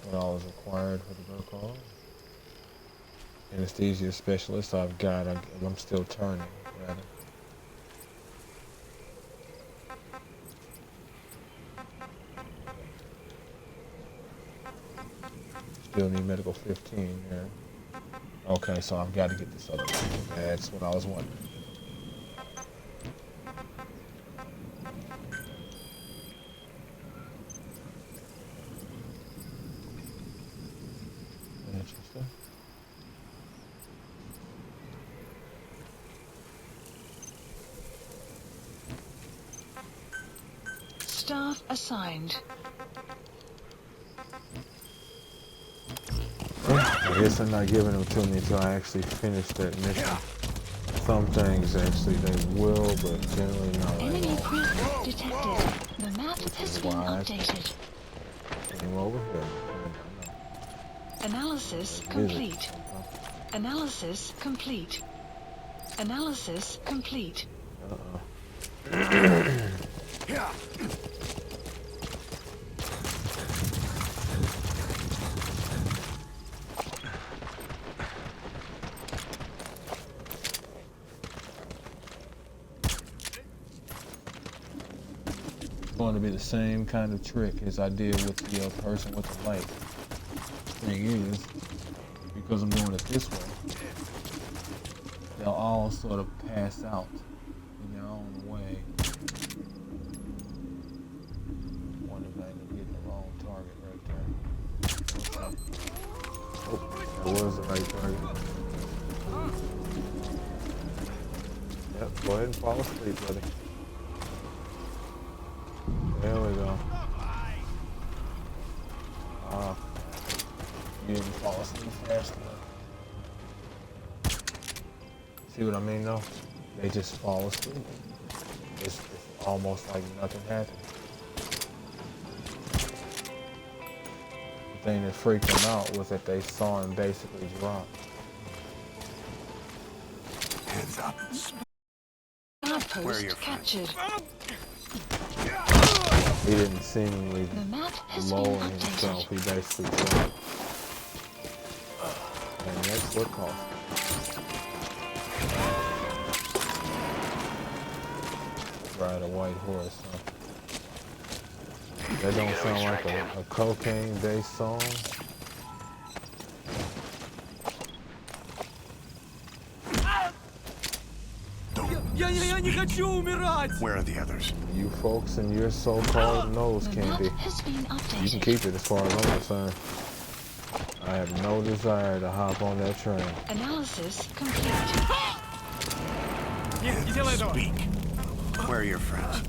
What all is required for the protocol? Anesthesia specialist I've got. I'm still turning, rather. Still need medical 15 here. Okay, so I've got to get this other one. That's what I was wondering. Interesting. Staff assigned. I guess I'm not giving them to me until I actually finish that mission. Some things actually they will, but generally not. Enemy presence detected. The map has been updated. Came over here. Analysis complete. Analysis complete. Analysis complete. Going to be the same kind of trick as I did with the person with the light. Thing is, because I'm doing it this way, they'll all sort of pass out in their own way. Wonder if I end up getting the wrong target right there. Okay. Oh, that was the right target. Yep, go ahead and fall asleep, buddy. There we go. You didn't fall asleep fast enough. See what I mean though? They just fall asleep. It's almost like nothing happened. The thing that freaked them out was that they saw him basically drop. Heads up. Outpost captured. He didn't seemingly The map has lower been himself. updated. He basically dropped. And that's what cost him. Ride a white horse, huh? That don't sound like a cocaine-based song. Я не хочу умирать! Where are the others? You folks and your so-called nose The map candy. has been You updated. can keep it as far as I'm concerned. I have no desire to hop on that train. Analysis complete. Speak. Where are your friends?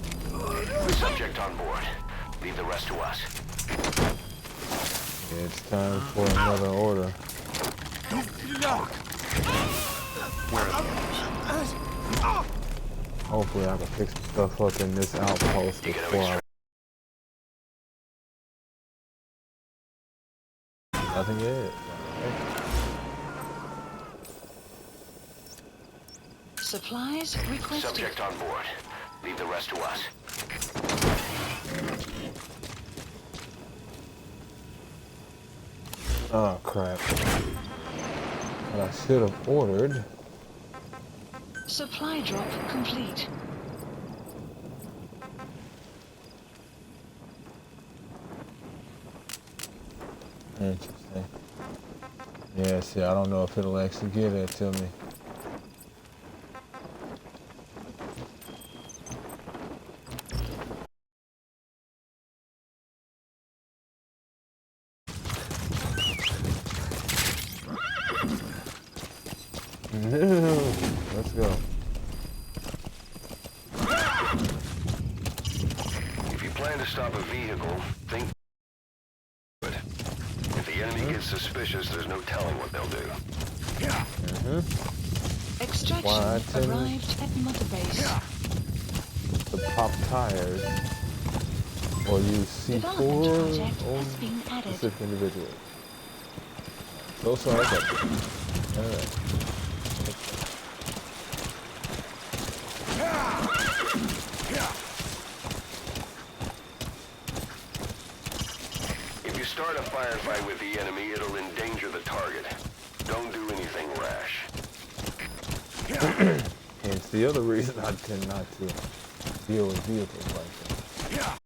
Subject on board. Leave the rest to us. It's time for another order. Where are the others? Hopefully I can pick some stuff up in this outpost before I... Nothing yet. Supplies requested. Subject on board. Leave the rest to us. Oh crap. What I should have ordered. Supply drop complete. Interesting. Yeah, see, I don't know if it'll actually give it to me. No, let's go. If you plan to stop a vehicle, think good. If the enemy gets suspicious, there's no telling what they'll do. Extraction Why, I tell you- arrived at Mother Base. To pop tires or use Development C4 project on has been added. specific individuals. So sorry about that. Alright. If you start a firefight with the enemy, it'll endanger the target. Don't do anything rash. Hence the other reason I tend not to deal with vehicles like that.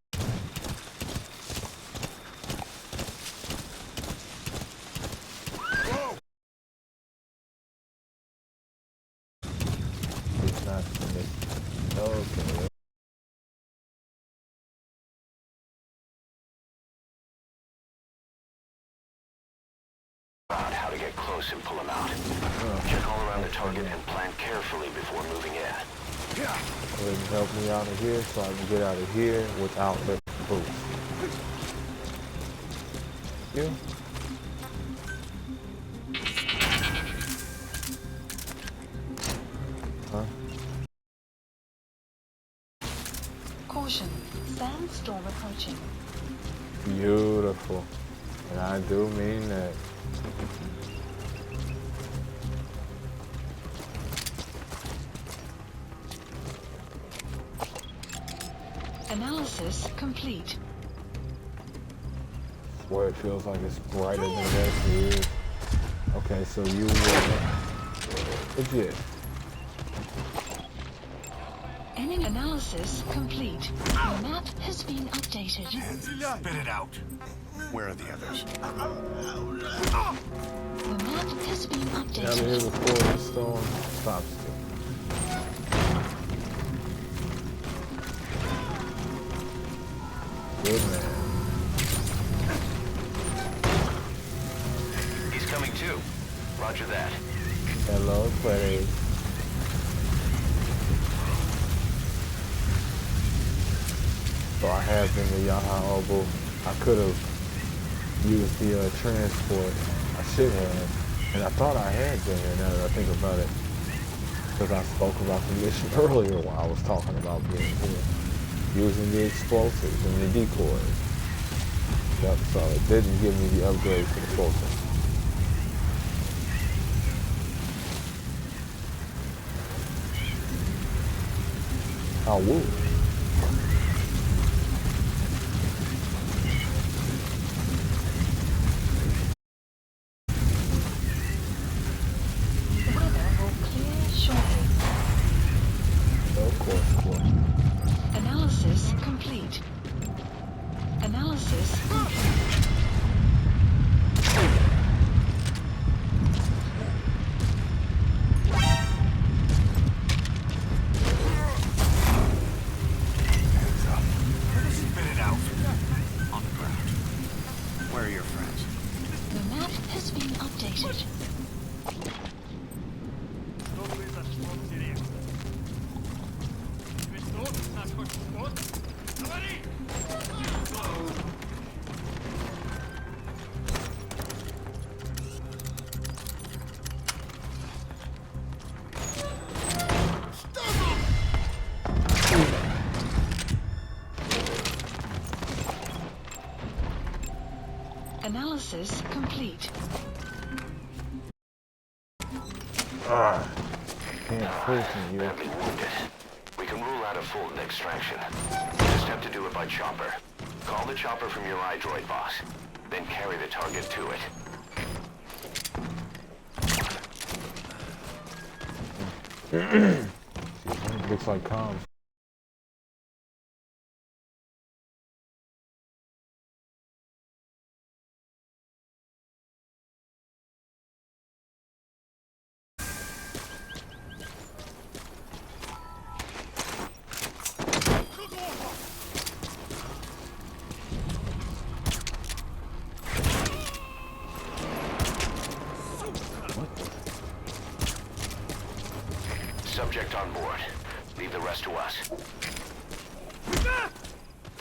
It's not for me. Okay. How to close and pull him out. Check all around the target and plan carefully before moving in. Go ahead and help me out of here so I can get out of here without the boost. You? Huh? Caution, sandstorm approaching. Beautiful. And I do mean that. Analysis complete. Where it feels like it's brighter than it actually is. Okay, so you legit. Enemy analysis complete. The map has been updated. Spit it out. Where are the others? The map has been Down updated. here before the storm stops you. Good man. He's coming too. Roger that. Hello, buddy. So I have been to Yaha Obo. I could have used the transport. I should have. And I thought I had been here now that I think about it. Because I spoke about the mission earlier while I was talking about being here. Using the explosives and the decoys. Yep, so it didn't give me the upgrade to the explosives. I would. The weather will clear shortly. Of course. Analysis complete. Analysis complete. Spit it out. On the ground. Where are your friends? The map has been updated. Analysis complete. Can't person you. Badly wounded. We can rule out a full extraction. Just have to do it by chopper. Call the chopper from your iDroid, boss. Then carry the target to it. Looks like comms. Subject on board. Leave the rest to us.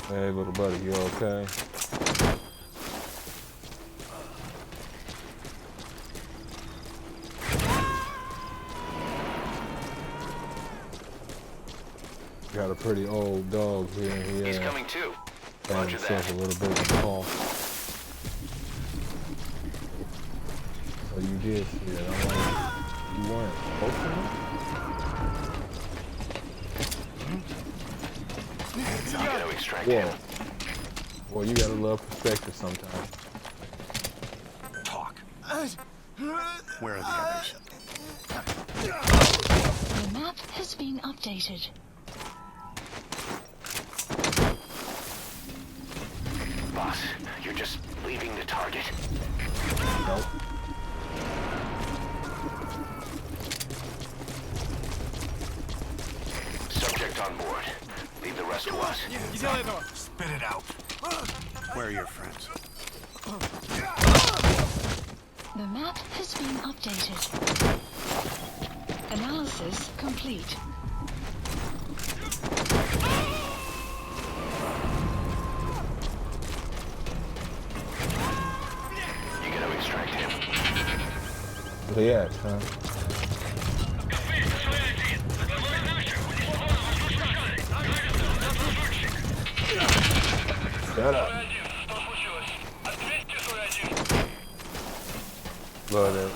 Hey, little buddy, you okay? Got a pretty old dog here. He's coming too. Had Roger that. himself a little bit of a call. Oh, you did see that. I'm like, you weren't supposed to? I'm gonna extract Whoa. him. Well, you gotta love perspective sometimes. Talk. Where are the others? The map has been updated. Boss, you're just leaving the target. Nope. Subject on board. Leave the rest to us. Spit it out. Where are your friends? The map map has been updated. Analysis complete. You gotta extract him. Where they at, son? Shut up. But it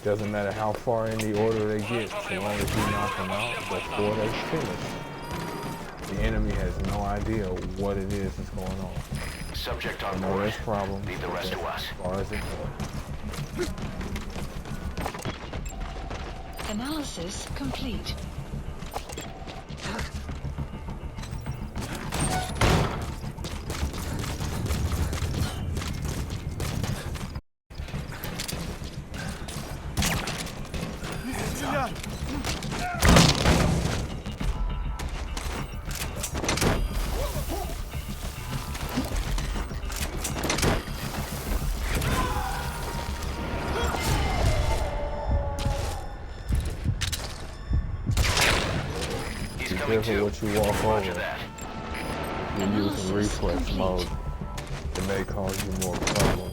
doesn't matter how far in the order they get, so long as you knock them out before they finish. The enemy has no idea what it is that's going on. Subject on No, board. there's problems. Leave the rest to us. As far as it goes. Analysis complete. He's Be coming careful to. what you walk Roger over. that. You're using Analysis reflex complete. mode. It may cause you more problems.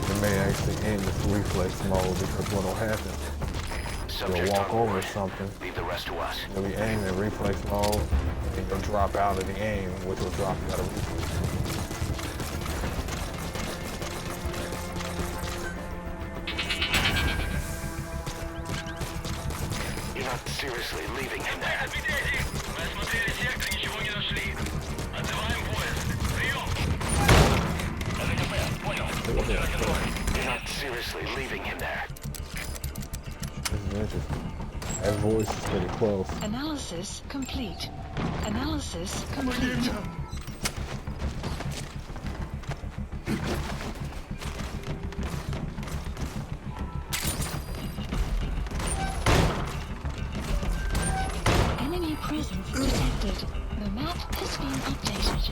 It may actually end this reflex mode because what'll happen, you'll Subject walk on over board. something, Leave the rest to us. you'll be aiming in reflex mode, and you'll drop out of the aim, which will drop you out of reflex. You're not seriously leaving him there. You're not seriously leaving him there. This is interesting. That voice is pretty close. Analysis complete. Analysis complete. Enemy presence detected. The map has been updated.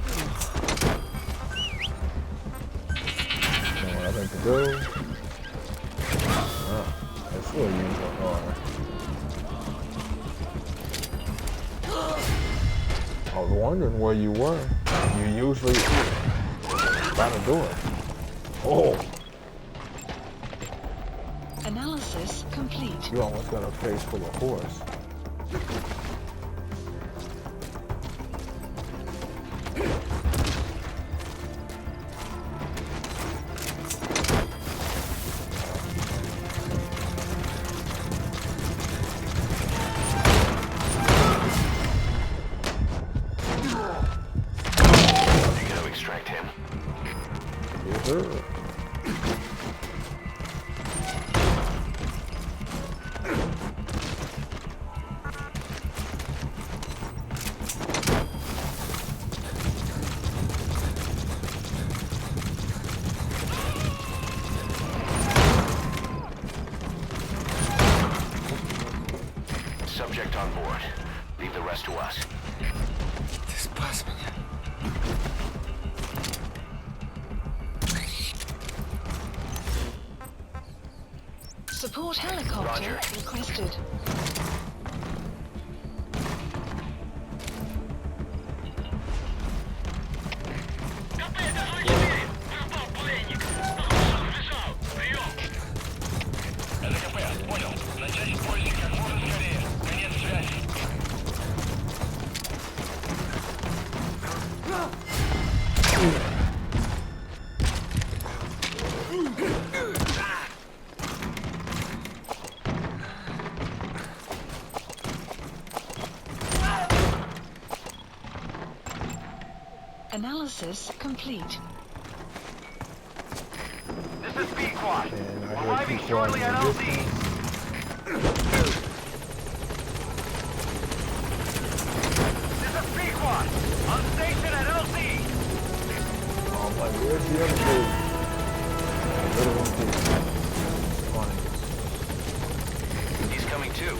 You know what I think to do? I sure use a hard. I was wondering where you were. You usually try to do it. Oh, Analysis complete. you almost got a face full of horse. You gotta extract him. Yes, sir. Subject on board. Leave the rest to us. Support helicopter Roger. requested. Analysis complete. This is Pequod. And I hear Arriving people shortly in at the LZ. distance. This is Pequod. On station at LZ. Oh, I'm like, where's the other dude? The little one too. Funny. He's coming too.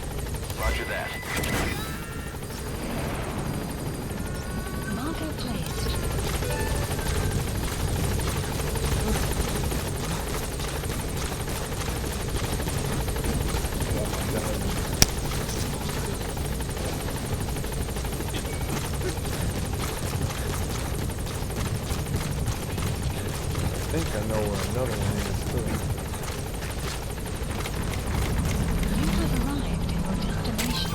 Roger that. Marker placed. think I know where another one is too. You have arrived in your destination.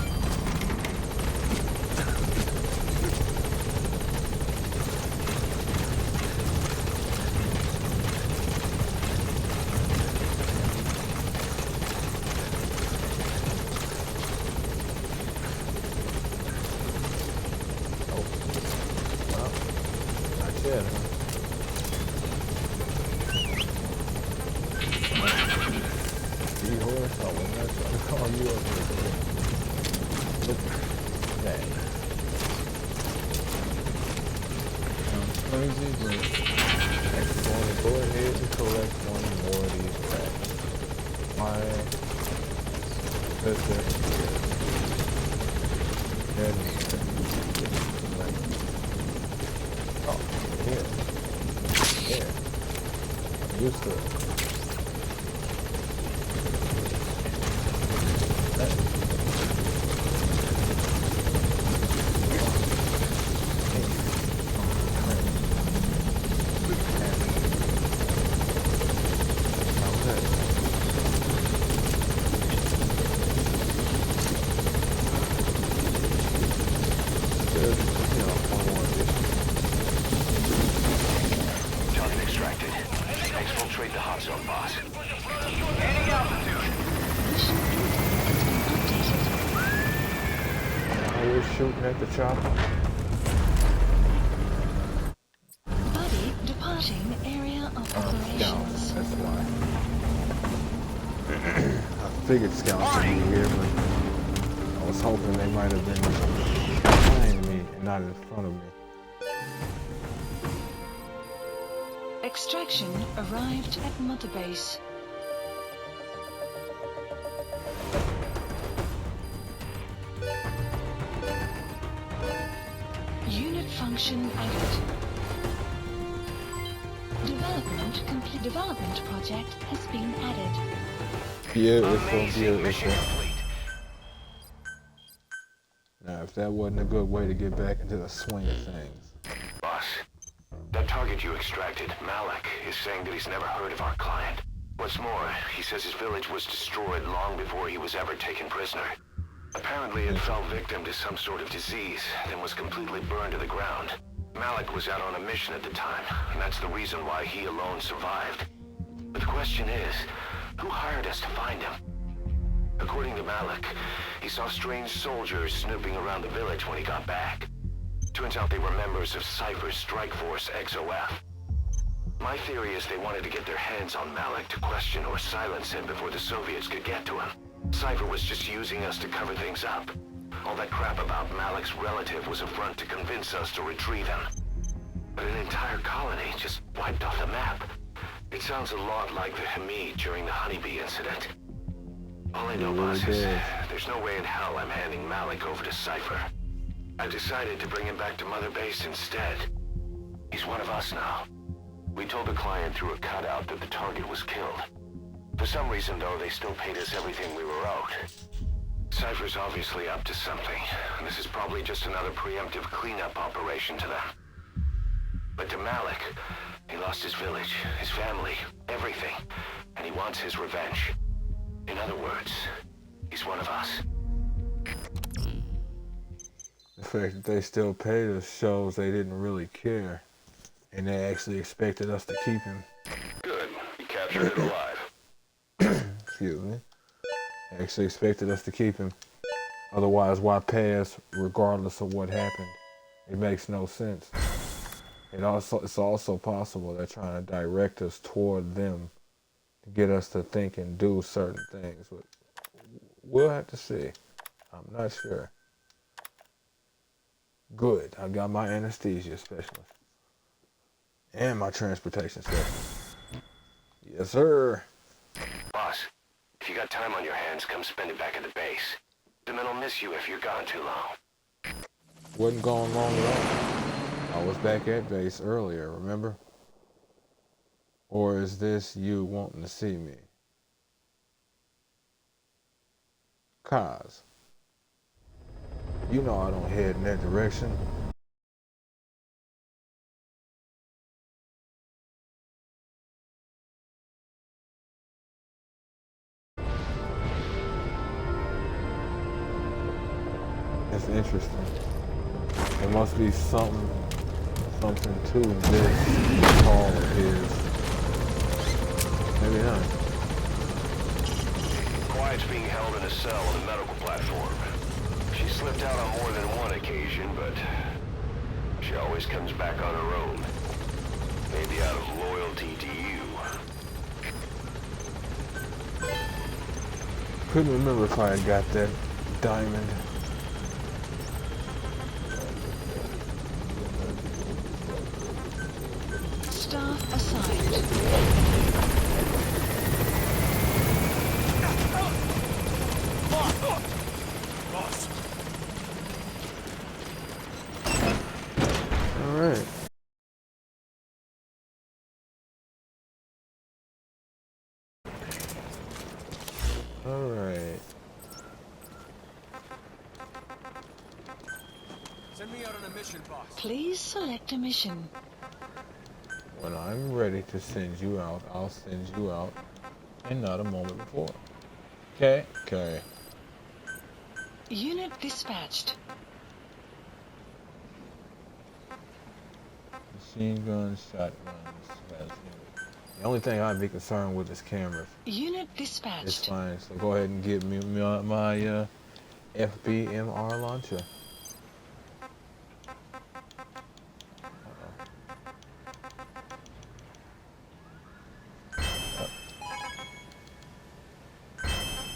Yeah. D-horse, I was not trying to call you up here. Look at that. Sounds crazy, but I'm going to go ahead and collect one more of these packs. Why? Because they're oh, here. Yeah. I'm used to it. Target extracted. Exfiltrate the hot zone, boss. Any altitude. Always shooting at the chopper. Buddy departing area of operations. That's why. I figured scouts would be here, but I was hoping they might have been behind me and not in front of me. Extraction arrived at Mother Base. Unit function added. Development complete. Development project has been added. Mission complete. Now, if that wasn't a good way to get back into the swing of things. Boss, that target you extracted, Malik, is saying that he's never heard of our client. What's more, he says his village was destroyed long before he was ever taken prisoner. Apparently it fell victim to some sort of disease, then was completely burned to the ground. Malik was out on a mission at the time, and that's the reason why he alone survived. But the question is, who hired us to find him? According to Malik, he saw strange soldiers snooping around the village when he got back. Turns out they were members of Cypher's strike force, XOF. My theory is they wanted to get their hands on Malik to question or silence him before the Soviets could get to him. Cypher was just using us to cover things up. All that crap about Malik's relative was a front to convince us to retrieve him. But an entire colony just wiped off the map. It sounds a lot like the Hamid during the Honeybee incident. All I know, boss, is there's no way in hell I'm handing Malik over to Cypher. I decided to bring him back to Mother Base instead. He's one of us now. We told the client through a cutout that the target was killed. For some reason, though, they still paid us everything we were owed. Cypher's obviously up to something, and this is probably just another preemptive cleanup operation to them. But to Malik, he lost his village, his family, everything, and he wants his revenge. In other words, he's one of us. The fact that they still paid us shows they didn't really care, and they actually expected us to keep him. Good. You captured it alive. Excuse me. They actually expected us to keep him. Otherwise, why pay us regardless of what happened? It makes no sense. It's also possible they're trying to direct us toward them to get us to think and do certain things. But we'll have to see. I'm not sure. Good. I got my anesthesia specialist. And my transportation specialist. Yes, sir. Boss, if you got time on your hands, come spend it back at the base. The men will miss you if you're gone too long. Wasn't gone long at all. I was back at base earlier, remember? Or is this you wanting to see me? Kaz, you know I don't head in that direction. There must be something to this call of his. Maybe not. Quiet's being held in a cell on the medical platform. She slipped out on more than one occasion, but she always comes back on her own. Maybe out of loyalty to you. Couldn't remember if I had got that diamond. Staff assigned. Boss. All right. All right. Send me out on a mission, boss. Please select a mission. When I'm ready to send you out, I'll send you out, and not a moment before. Okay. Okay. Unit dispatched. Machine guns, shotguns. The only thing I'd be concerned with is cameras. Unit It's dispatched. fine. So go ahead and give me my FBMR launcher.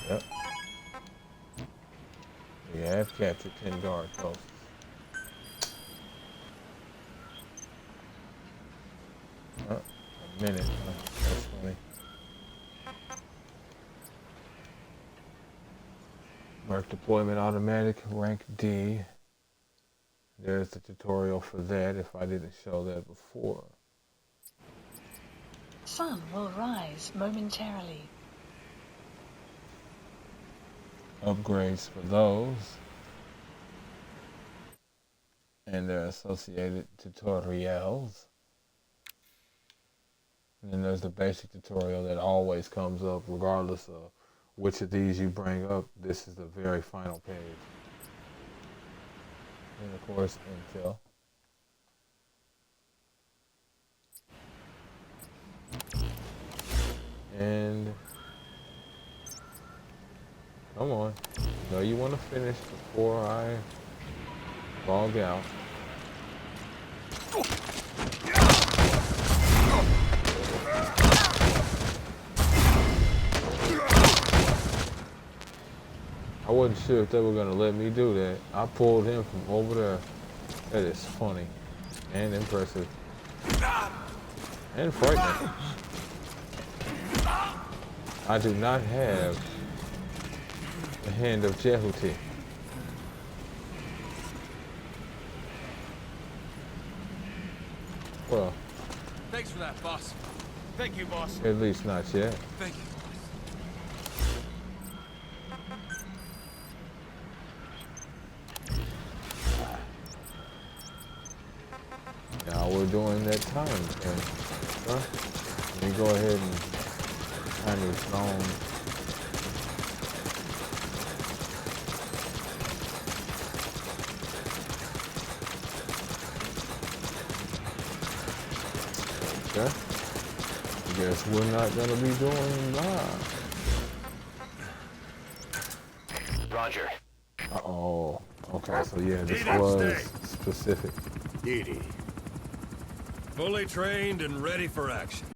Yep. We have captured 10 guard posts. A minute. That's funny. Merc deployment automatic, rank D. There's the tutorial for that if I didn't show that before. Sun will rise momentarily. Upgrades for those. And their associated tutorials. And then there's the basic tutorial that always comes up regardless of which of these you bring up. This is the very final page. And of course, Intel. And come on. No, you want to finish before I log out. I wasn't sure if they were gonna let me do that. I pulled him from over there. That is funny and impressive and frightening. I do not have the hand of Jehuti. Well, Thanks for that, boss. Thank you, boss. at least not yet. Thank you. Now we're doing that time thing. Huh? Let me go ahead and kind of zone. Okay. I guess we're not gonna be doing live. Roger. Uh-oh. Okay, so yeah, this Need was upstate. specific. Edie. Fully trained and ready for action.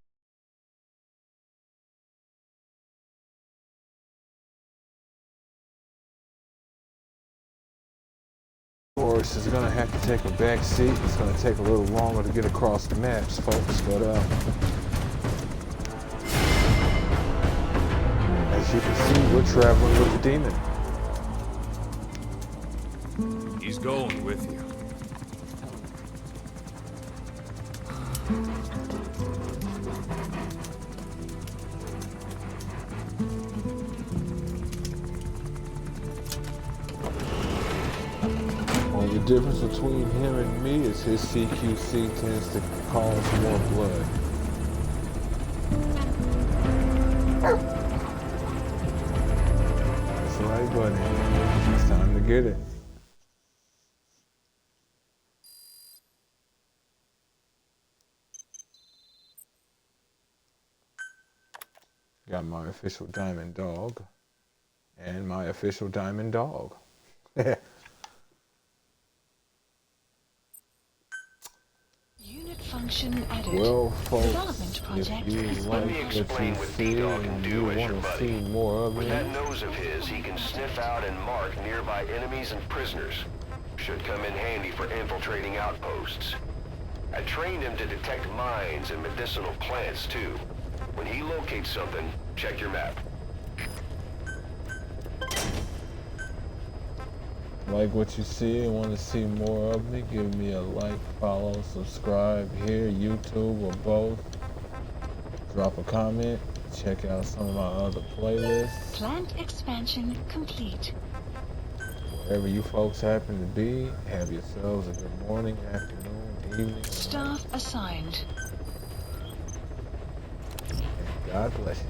Of course, it's gonna have to take a back seat. It's gonna take a little longer to get across the maps, folks, but as you can see, we're traveling with the demon. He's going with you. Only difference between him and me is his CQC tends to cause more blood. That's right, buddy. It's time to get it. Got my official diamond dog and my official diamond dog. Unit function added. Well, folks, Development if project you is like Let me what you explain what see D-Dog can and you do as your want to buddy. see more of With me, that nose of his, he can sniff out and mark nearby enemies and prisoners. Should come in handy for infiltrating outposts. I trained him to detect mines and medicinal plants, too. When he locates something, check your map. like what you see and want to see more of me, give me a like, follow, subscribe here, YouTube, or both. Drop a comment. Check out some of my other playlists. Plant expansion complete. Wherever you folks happen to be, have yourselves a good morning, afternoon, evening, or Staff assigned. night. God bless you.